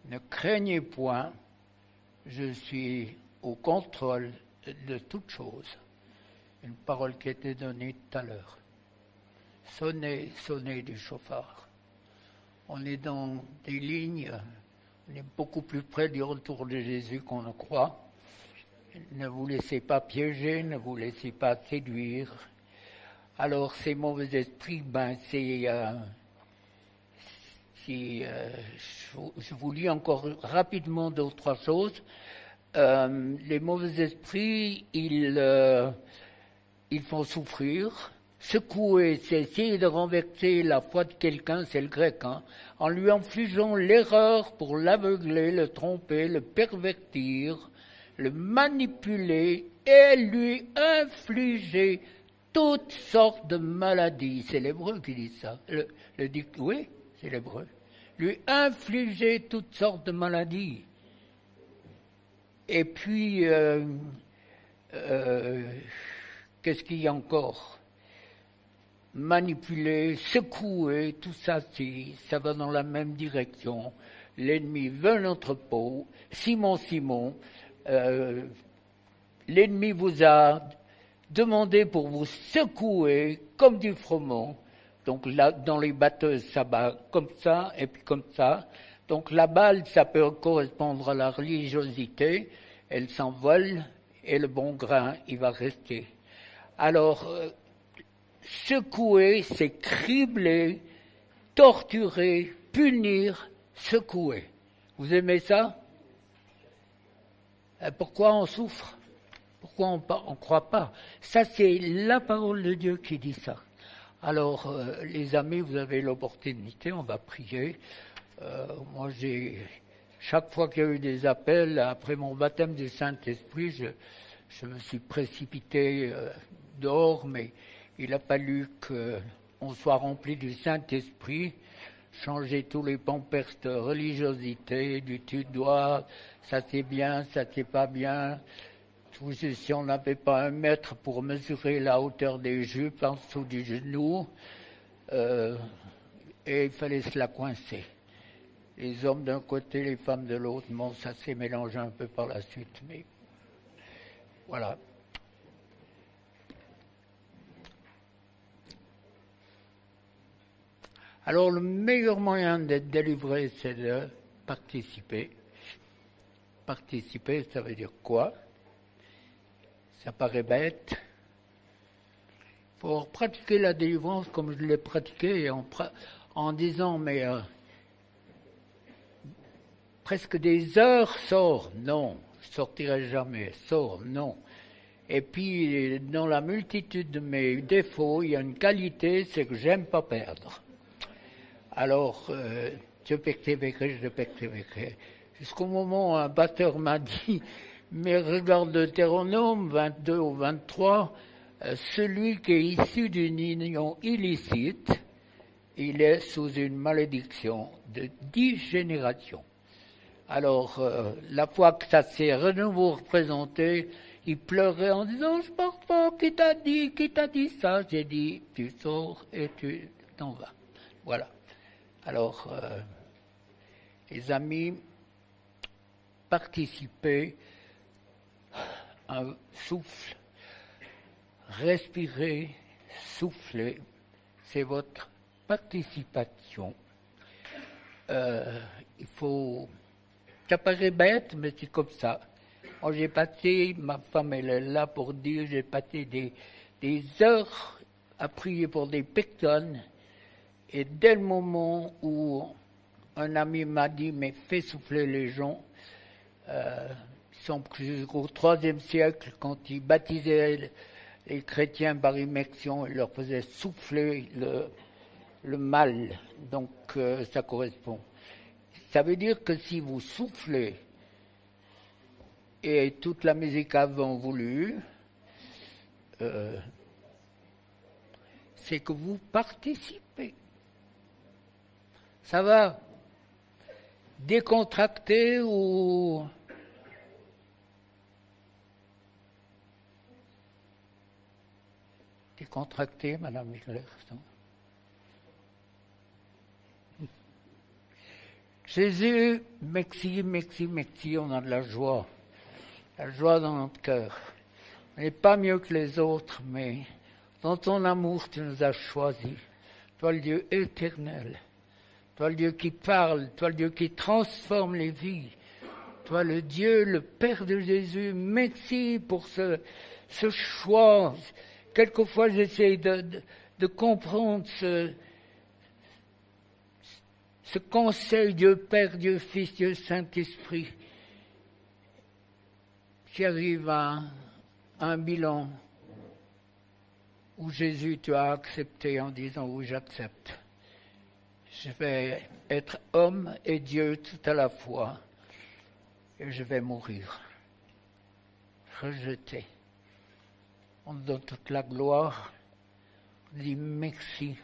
ne craignez point, je suis au contrôle de toutes choses. Une parole qui a été donnée tout à l'heure. Sonnez du chauffard. On est dans des lignes, on est beaucoup plus près du retour de Jésus qu'on ne croit. Ne vous laissez pas piéger, ne vous laissez pas séduire. Alors ces mauvais esprits, je vous lis encore rapidement deux ou trois choses. Les mauvais esprits, ils font souffrir. Secouer, c'est essayer de renverser la foi de quelqu'un, c'est le grec, en lui infligeant l'erreur pour l'aveugler, le tromper, le pervertir, le manipuler et lui infliger toutes sortes de maladies. C'est l'hébreu qui dit ça. Oui, c'est l'hébreu. Lui infliger toutes sortes de maladies. Et puis, qu'est-ce qu'il y a encore? Manipuler, secouer, tout ça, ça va dans la même direction. L'ennemi veut notre peau. Simon, l'ennemi vous a demandé pour vous secouer comme du froment. Donc là, dans les batteuses, ça bat comme ça et puis comme ça. Donc la balle, ça peut correspondre à la religiosité. Elle s'envole et le bon grain, il va rester. Alors, secouer, c'est cribler, torturer, punir, secouer. Vous aimez ça? Pourquoi on souffre? Pourquoi on ne croit pas? Ça, c'est la parole de Dieu qui dit ça. Alors, les amis, vous avez l'opportunité, on va prier. Moi, chaque fois qu'il y a eu des appels, après mon baptême du Saint-Esprit, je me suis précipité dehors, mais il a fallu qu'on soit rempli du Saint-Esprit, changer tous les pampers de religiosité, du tu dois, ça c'est bien, ça c'est pas bien. Tout si on n'avait pas 1 mètre pour mesurer la hauteur des jupes en dessous du genou, et il fallait se la coincer. les hommes d'un côté, les femmes de l'autre. Bon, ça s'est mélangé un peu par la suite, mais voilà. Alors, le meilleur moyen d'être délivré, c'est de participer. Participer, ça veut dire quoi? Ça paraît bête. Pour pratiquer la délivrance comme je l'ai pratiquée en disant, mais presque des heures, sors, non, je sortirai jamais, sors, non. Et puis, dans la multitude de mes défauts, il y a une qualité, c'est que j'aime pas perdre. Alors, je persévérerai. Jusqu'au moment où un batteur m'a dit, mais regarde Deutéronome 22 ou 23, celui qui est issu d'une union illicite, il est sous une malédiction de 10 générations. Alors, la fois que ça s'est de nouveau représenté, il pleurait en disant, je pars pas, qui t'a dit ça? J'ai dit, tu sors et tu t'en vas. Voilà. Alors, les amis, participez, un souffle, respirez, soufflez, c'est votre participation. Il faut, ça paraît bête, mais c'est comme ça. Moi, j'ai passé, ma femme elle est là pour dire, j'ai passé des heures à prier pour des personnes. Et dès le moment où un ami m'a dit, mais fais souffler les gens, ils sont jusqu'au IIIe siècle, quand ils baptisaient les chrétiens par immersion, ils leur faisaient souffler le mal. Donc ça correspond. Ça veut dire que si vous soufflez, et toute la musique avant voulu, c'est que vous participez. Ça va décontracter ou décontracter, Madame Micler? Jésus, merci, merci, merci, on a de la joie dans notre cœur. On n'est pas mieux que les autres, mais dans ton amour, tu nous as choisis. Toi, le Dieu éternel. Toi, le Dieu qui parle, toi, le Dieu qui transforme les vies, toi, le Dieu, le Père de Jésus, merci pour ce choix. Quelquefois, j'essaie de comprendre ce conseil, Dieu Père, Dieu Fils, Dieu Saint-Esprit. J'arrive à un bilan où Jésus, tu as accepté en disant oui, j'accepte. Je vais être homme et Dieu tout à la fois et je vais mourir, rejeté. On te donne toute la gloire, on dit merci.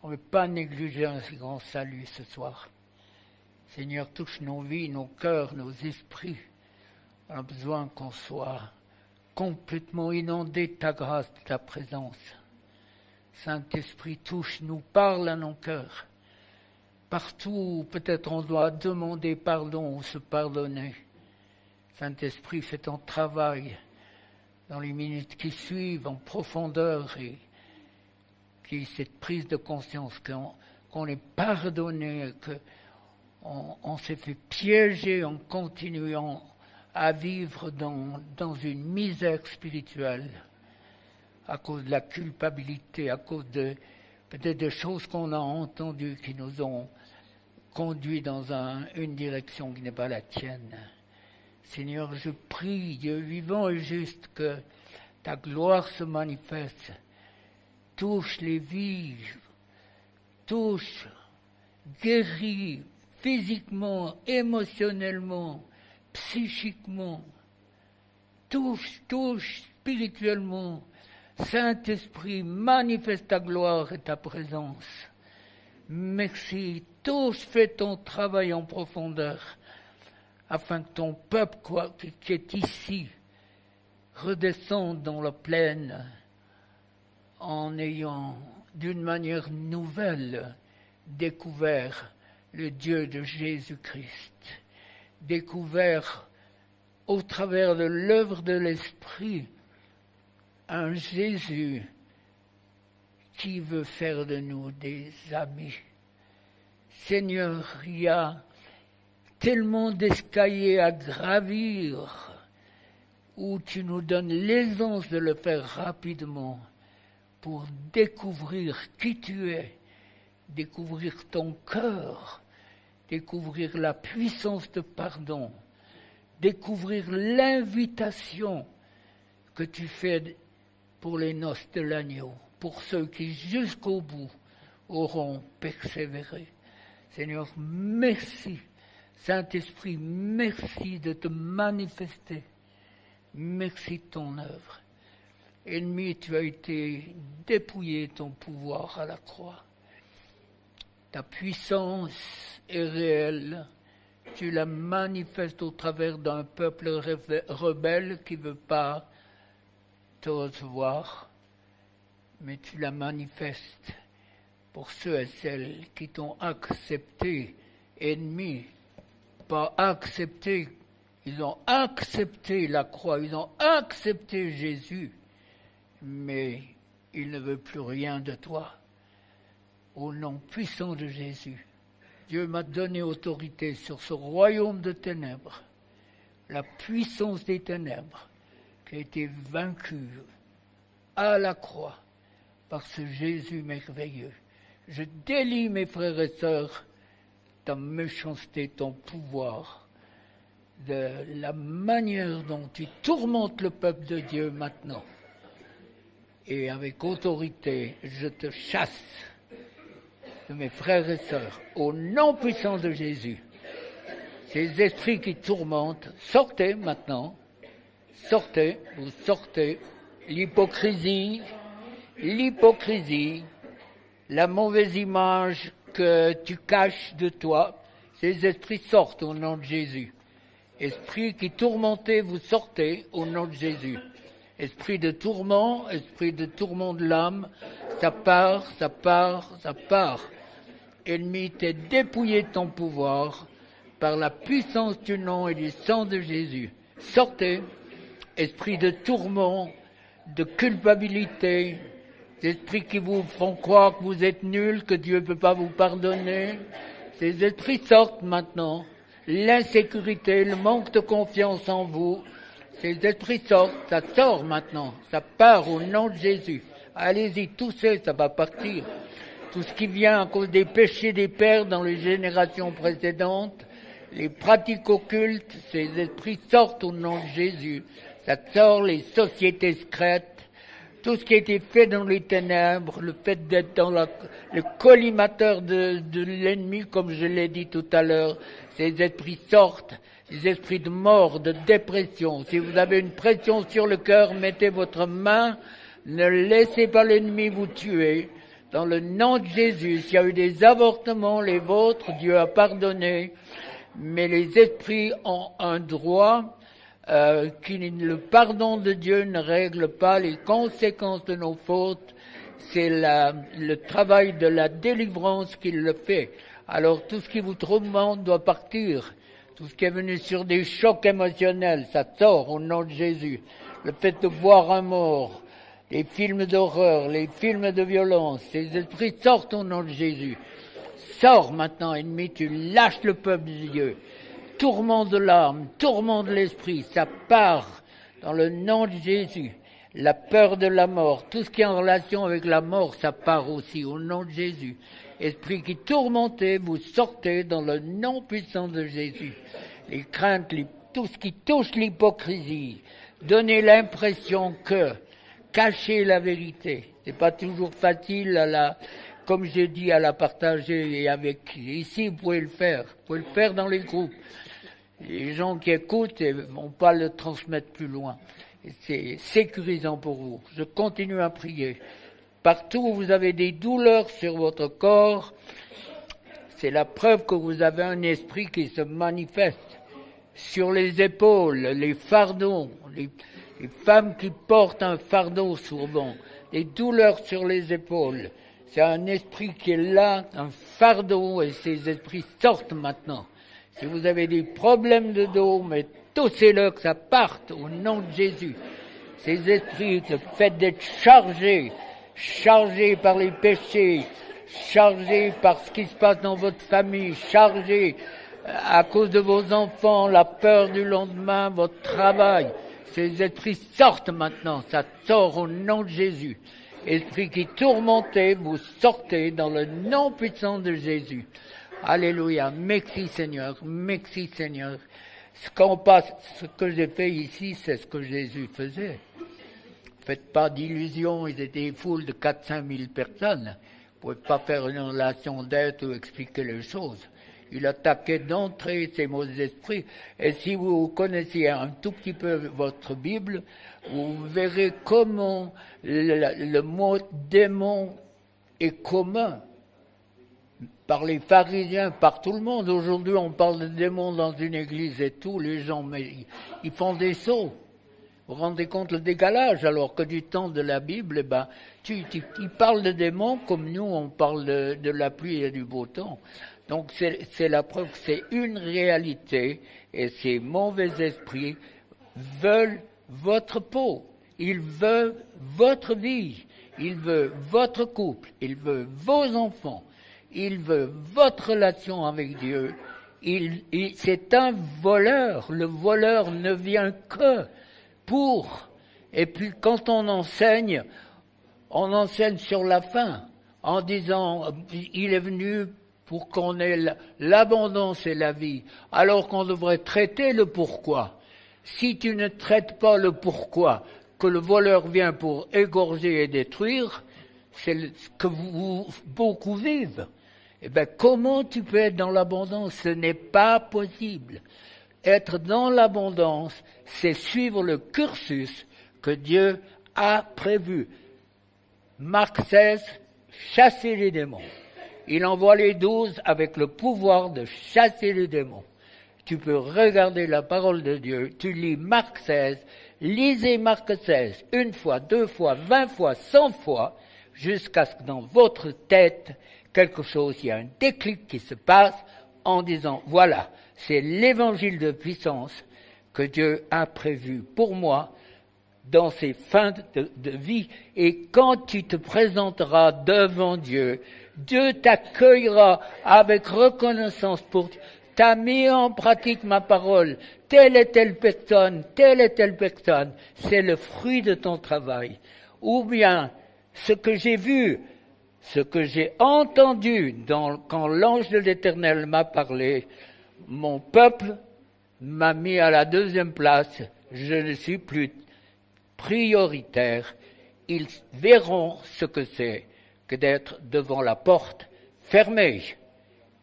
On ne veut pas négliger un si grand salut ce soir. Seigneur, touche nos vies, nos cœurs, nos esprits. On a besoin qu'on soit complètement inondé de ta grâce, de ta présence. Saint-Esprit, touche-nous, parle à nos cœurs. Partout où peut-être on doit demander pardon ou se pardonner. Saint-Esprit, fais ton travail dans les minutes qui suivent en profondeur et qu'il y ait cette prise de conscience qu'on est pardonné, qu'on s'est fait piéger en continuant à vivre dans une misère spirituelle à cause de la culpabilité, à cause de peut-être des choses qu'on a entendues qui nous ont conduits dans une direction qui n'est pas la tienne. Seigneur, je prie, Dieu vivant et juste, que ta gloire se manifeste, touche les vies, touche, guérit physiquement, émotionnellement, psychiquement, touche spirituellement. Saint-Esprit, manifeste ta gloire et ta présence. Merci, touche, fais ton travail en profondeur, afin que ton peuple qui est ici redescende dans la plaine en ayant d'une manière nouvelle découvert le Dieu de Jésus-Christ, découvert au travers de l'œuvre de l'Esprit un Jésus qui veut faire de nous des amis. Seigneur, il y a tellement d'escaliers à gravir où tu nous donnes l'aisance de le faire rapidement pour découvrir qui tu es, découvrir ton cœur, découvrir la puissance de pardon, découvrir l'invitation que tu fais pour les noces de l'agneau, pour ceux qui jusqu'au bout auront persévéré. Seigneur, merci. Saint-Esprit, merci de te manifester. Merci de ton œuvre. Ennemi, tu as été dépouillé de ton pouvoir à la croix. Ta puissance est réelle. Tu la manifestes au travers d'un peuple rebelle qui ne veut pas te recevoir, mais tu la manifestes pour ceux et celles qui t'ont accepté, ennemi, pas accepté. Ils ont accepté la croix, ils ont accepté Jésus, mais ils ne veulent plus rien de toi. Au nom puissant de Jésus, Dieu m'a donné autorité sur ce royaume de ténèbres, la puissance des ténèbres qui a été vaincue à la croix par ce Jésus merveilleux. Je délie mes frères et sœurs ta méchanceté, ton pouvoir, de la manière dont tu tourmentes le peuple de Dieu maintenant. Et avec autorité, je te chasse de mes frères et sœurs, au nom puissant de Jésus. Ces esprits qui tourmentent, sortez maintenant, sortez, vous sortez, l'hypocrisie, la mauvaise image que tu caches de toi, ces esprits sortent au nom de Jésus. Esprits qui tourmentaient, vous sortez au nom de Jésus. Esprit de tourment de l'âme, ça part. Ennemi, t'es dépouillé de ton pouvoir par la puissance du nom et du sang de Jésus. Sortez, esprit de tourment, de culpabilité, esprits qui vous font croire que vous êtes nuls, que Dieu ne peut pas vous pardonner. Ces esprits sortent maintenant. L'insécurité, le manque de confiance en vous, ces esprits sortent, ça sort maintenant, ça part au nom de Jésus. Allez-y, toussez, ça va partir. Tout ce qui vient à cause des péchés des pères dans les générations précédentes, les pratiques occultes, ces esprits sortent au nom de Jésus. Ça sort les sociétés secrètes, tout ce qui a été fait dans les ténèbres, le fait d'être dans le collimateur de l'ennemi, comme je l'ai dit tout à l'heure, ces esprits sortent, ces esprits de mort, de dépression. Si vous avez une pression sur le cœur, mettez votre main, ne laissez pas l'ennemi vous tuer. Dans le nom de Jésus, s'il y a eu des avortements, les vôtres, Dieu a pardonné, mais les esprits ont un droit le pardon de Dieu ne règle pas les conséquences de nos fautes, c'est le travail de la délivrance qui le fait. Alors tout ce qui vous tourmente doit partir. Tout ce qui est venu sur des chocs émotionnels, ça sort au nom de Jésus. Le fait de voir un mort, les films d'horreur, les films de violence, ces esprits sortent au nom de Jésus. Sors maintenant, ennemi, tu lâches le peuple de Dieu. Tourment de l'âme, tourment de l'esprit, ça part dans le nom de Jésus. La peur de la mort, tout ce qui est en relation avec la mort, ça part aussi au nom de Jésus. Esprit qui tourmentez, vous sortez dans le nom puissant de Jésus. Les craintes, tout ce qui touche l'hypocrisie, donner l'impression que, cacher la vérité, c'est pas toujours facile comme j'ai dit, à la partager et avec ici, vous pouvez le faire dans les groupes. Les gens qui écoutent ne vont pas le transmettre plus loin. Et c'est sécurisant pour vous. Je continue à prier. Partout où vous avez des douleurs sur votre corps, c'est la preuve que vous avez un esprit qui se manifeste. Sur les épaules, les fardeaux, les femmes qui portent un fardeau souvent, des douleurs sur les épaules, C'est un esprit qui est là, un fardeau, et ces esprits sortent maintenant. Si vous avez des problèmes de dos, mais toussez-le que ça parte au nom de Jésus. Ces esprits, le fait d'être chargés par les péchés, chargés par ce qui se passe dans votre famille, chargés à cause de vos enfants, la peur du lendemain, votre travail. Ces esprits sortent maintenant, ça sort au nom de Jésus. Esprit qui tourmentait, vous sortez dans le nom puissant de Jésus. Alléluia, merci Seigneur, merci Seigneur. Ce que j'ai fait ici, c'est ce que Jésus faisait. Faites pas d'illusions, ils étaient foules de 4-5 000 personnes. Vous ne pouvez pas faire une relation d'aide ou expliquer les choses. Il attaquait d'entrée ces mauvais esprits. Et si vous connaissiez un tout petit peu votre Bible, vous verrez comment le mot démon est commun par les pharisiens, par tout le monde. Aujourd'hui, on parle de démons dans une église et tout, les gens, mais ils font des sauts. Vous vous rendez compte le décalage, alors que du temps de la Bible, ils parlent de démons comme nous, on parle de la pluie et du beau temps. Donc c'est la preuve que c'est une réalité, et ces mauvais esprits veulent votre peau, ils veulent votre vie, ils veulent votre couple, ils veulent vos enfants, ils veulent votre relation avec Dieu. C'est un voleur, le voleur ne vient que pour. Et puis quand on enseigne sur la fin, en disant, il est venu pour qu'on ait l'abondance et la vie, alors qu'on devrait traiter le pourquoi. Si tu ne traites pas le pourquoi, que le voleur vient pour égorger et détruire, c'est ce que beaucoup vivent. Eh bien, comment tu peux être dans l'abondance? Ce n'est pas possible. Être dans l'abondance, c'est suivre le cursus que Dieu a prévu. Marc 16, chasser les démons. Il envoie les 12 avec le pouvoir de chasser les démons. Tu peux regarder la parole de Dieu, tu lis Marc 16, lisez Marc 16, 1 fois, 2 fois, 20 fois, 100 fois, jusqu'à ce que dans votre tête, quelque chose, il y a un déclic qui se passe en disant, voilà, c'est l'évangile de puissance que Dieu a prévu pour moi dans ces fins de vie. Et quand tu te présenteras devant Dieu, Dieu t'accueillera avec reconnaissance pour tu as mis en pratique ma parole, telle et telle personne, c'est le fruit de ton travail. Ou bien, ce que j'ai vu, ce que j'ai entendu quand l'ange de l'Éternel m'a parlé, mon peuple m'a mis à la deuxième place, je ne suis plus prioritaire. Ils verront ce que c'est que d'être devant la porte fermée.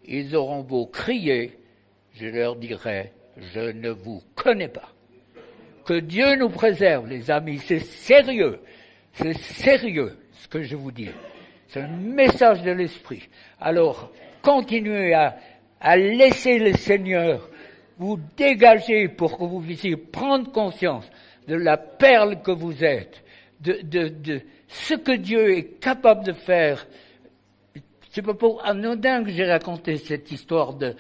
Ils auront beau crier, je leur dirai, je ne vous connais pas. Que Dieu nous préserve, les amis, c'est sérieux ce que je vous dis. C'est un message de l'Esprit. Alors, continuez à laisser le Seigneur vous dégager pour que vous puissiez prendre conscience de la perle que vous êtes, de ce que Dieu est capable de faire. C'est pas pour anodin que j'ai raconté cette histoire de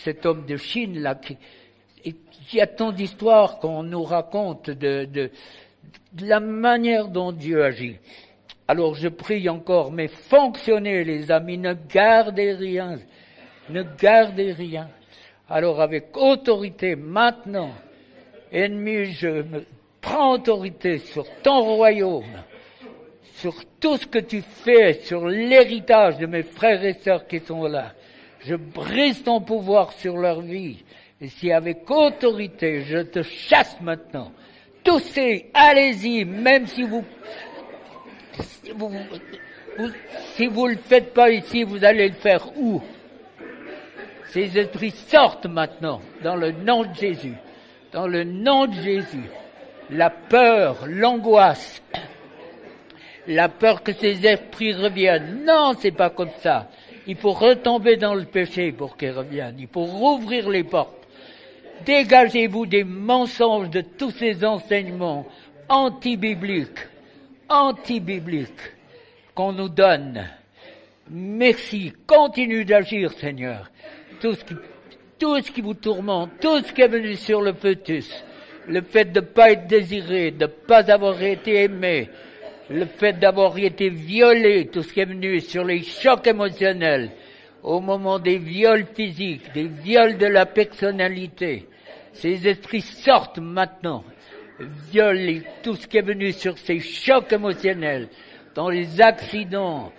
cet homme de Chine là qui a tant d'histoires qu'on nous raconte de la manière dont Dieu agit. Alors je prie encore, mais fonctionnez les amis, ne gardez rien. Alors avec autorité maintenant, ennemi, je me prends autorité sur ton royaume, sur tout ce que tu fais, sur l'héritage de mes frères et sœurs qui sont là. Je brise ton pouvoir sur leur vie. Et si avec autorité, je te chasse maintenant. Toussez, allez-y, même si vous le faites pas ici, vous allez le faire où? Ces esprits sortent maintenant, dans le nom de Jésus. Dans le nom de Jésus. La peur, l'angoisse, la peur que ces esprits reviennent. Non, c'est pas comme ça. Il faut retomber dans le péché pour qu'ils reviennent. Il faut rouvrir les portes. Dégagez-vous des mensonges de tous ces enseignements anti-bibliques. qu'on nous donne. Merci, continue d'agir, Seigneur. Tout ce qui vous tourmente, tout ce qui est venu sur le fœtus, le fait de ne pas être désiré, de ne pas avoir été aimé, le fait d'avoir été violé, tout ce qui est venu sur les chocs émotionnels, au moment des viols physiques, des viols de la personnalité, ces esprits sortent maintenant, violent tout ce qui est venu sur ces chocs émotionnels, dans les accidents,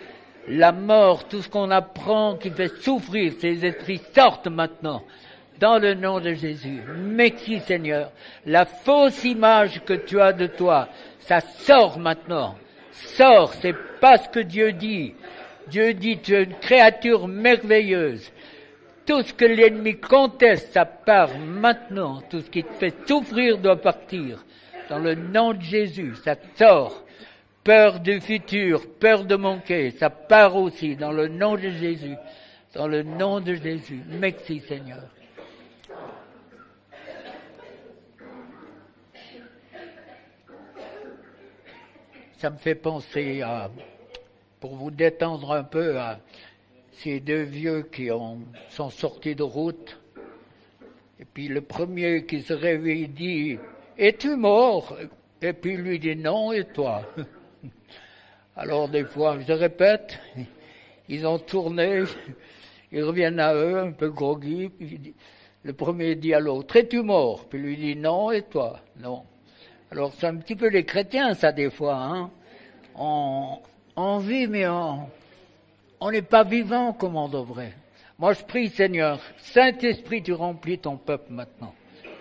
la mort, tout ce qu'on apprend qui fait souffrir, ces esprits sortent maintenant. Dans le nom de Jésus. Merci Seigneur. La fausse image que tu as de toi, ça sort maintenant. Sort, c'est pas ce que Dieu dit. Dieu dit, tu es une créature merveilleuse. Tout ce que l'ennemi conteste, ça part maintenant. Tout ce qui te fait souffrir doit partir. Dans le nom de Jésus, ça sort. Peur du futur, peur de manquer, ça part aussi. Dans le nom de Jésus. Dans le nom de Jésus. Merci Seigneur. Ça me fait penser pour vous détendre un peu, à ces deux vieux qui sont sortis de route. Et puis le premier qui se réveille dit, es-tu mort? Et puis lui dit, non, et toi? Alors des fois, je répète, ils ont tourné, ils reviennent à eux, un peu groggy, puis le premier dit à l'autre, es-tu mort? Puis lui dit, non, et toi? Non. Alors c'est un petit peu les chrétiens, ça, des fois, hein. On vit, mais on n'est pas vivant comme on devrait. Moi, je prie, Seigneur, Saint-Esprit, tu remplis ton peuple maintenant.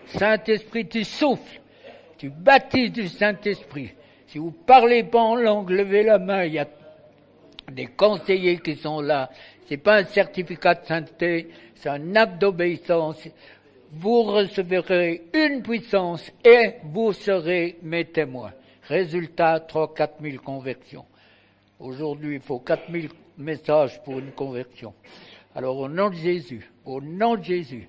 Saint-Esprit, tu souffles, tu baptises du Saint-Esprit. Si vous parlez pas en langue, levez la main, il y a des conseillers qui sont là. C'est pas un certificat de sainteté, c'est un acte d'obéissance. Vous recevrez une puissance et vous serez mes témoins. Résultat, 3-4 000 conversions. Aujourd'hui, il faut 4 000 messages pour une conversion. Alors, au nom de Jésus,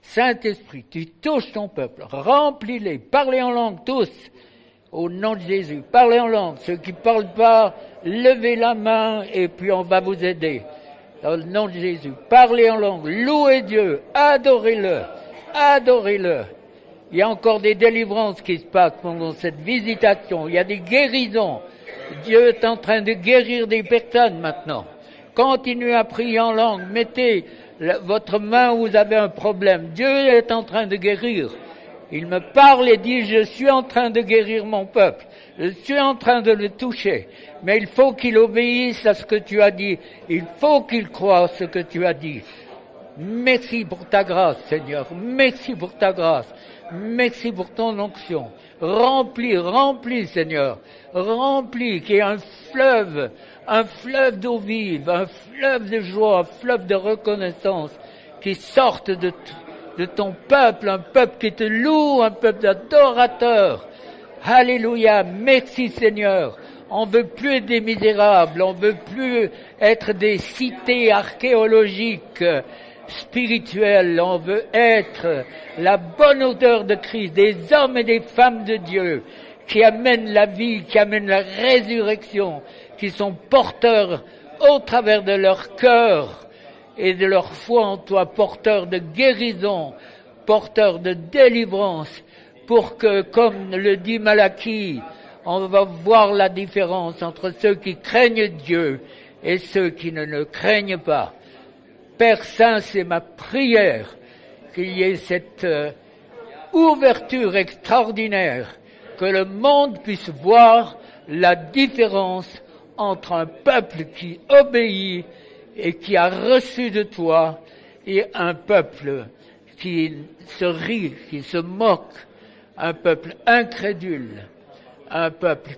Saint-Esprit, tu touches ton peuple, remplis-les, parlez en langue tous. Au nom de Jésus, parlez en langue. Ceux qui ne parlent pas, levez la main et puis on va vous aider. Dans le nom de Jésus, parlez en langue, louez Dieu, adorez-le, adorez-le. Il y a encore des délivrances qui se passent pendant cette visitation. Il y a des guérisons. Dieu est en train de guérir des personnes maintenant. Continuez à prier en langue. Mettez votre main où vous avez un problème. Dieu est en train de guérir. Il me parle et dit, je suis en train de guérir mon peuple. Je suis en train de le toucher. Mais il faut qu'il obéisse à ce que tu as dit. Il faut qu'il croie à ce que tu as dit. Merci pour ta grâce, Seigneur. Merci pour ta grâce. Merci pour ton onction. Remplis, Seigneur. Remplis, qu'il y ait un fleuve d'eau vive, un fleuve de joie, un fleuve de reconnaissance qui sorte de ton peuple, un peuple qui te loue, un peuple d'adorateurs. Alléluia. Merci, Seigneur. On veut plus être des misérables, on veut plus être des cités archéologiques, spirituel, on veut être la bonne odeur de Christ, des hommes et des femmes de Dieu qui amènent la vie, qui amènent la résurrection, qui sont porteurs au travers de leur cœur et de leur foi en toi, porteurs de guérison, porteurs de délivrance, pour que, comme le dit Malachie, on va voir la différence entre ceux qui craignent Dieu et ceux qui ne le craignent pas. Père Saint, c'est ma prière qu'il y ait cette ouverture extraordinaire, que le monde puisse voir la différence entre un peuple qui obéit et qui a reçu de toi et un peuple qui se rit, qui se moque, un peuple incrédule, un peuple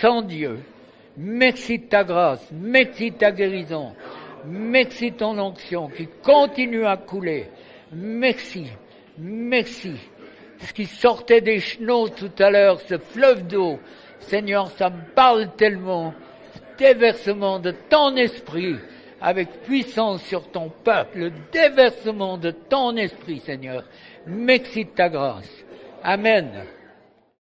sans Dieu. Merci de ta grâce, merci de ta guérison. Merci ton onction qui continue à couler. Merci. Ce qui sortait des chenaux tout à l'heure, ce fleuve d'eau, Seigneur, ça me parle tellement. Déversement de ton esprit avec puissance sur ton peuple. Le déversement de ton esprit, Seigneur. Merci de ta grâce. Amen.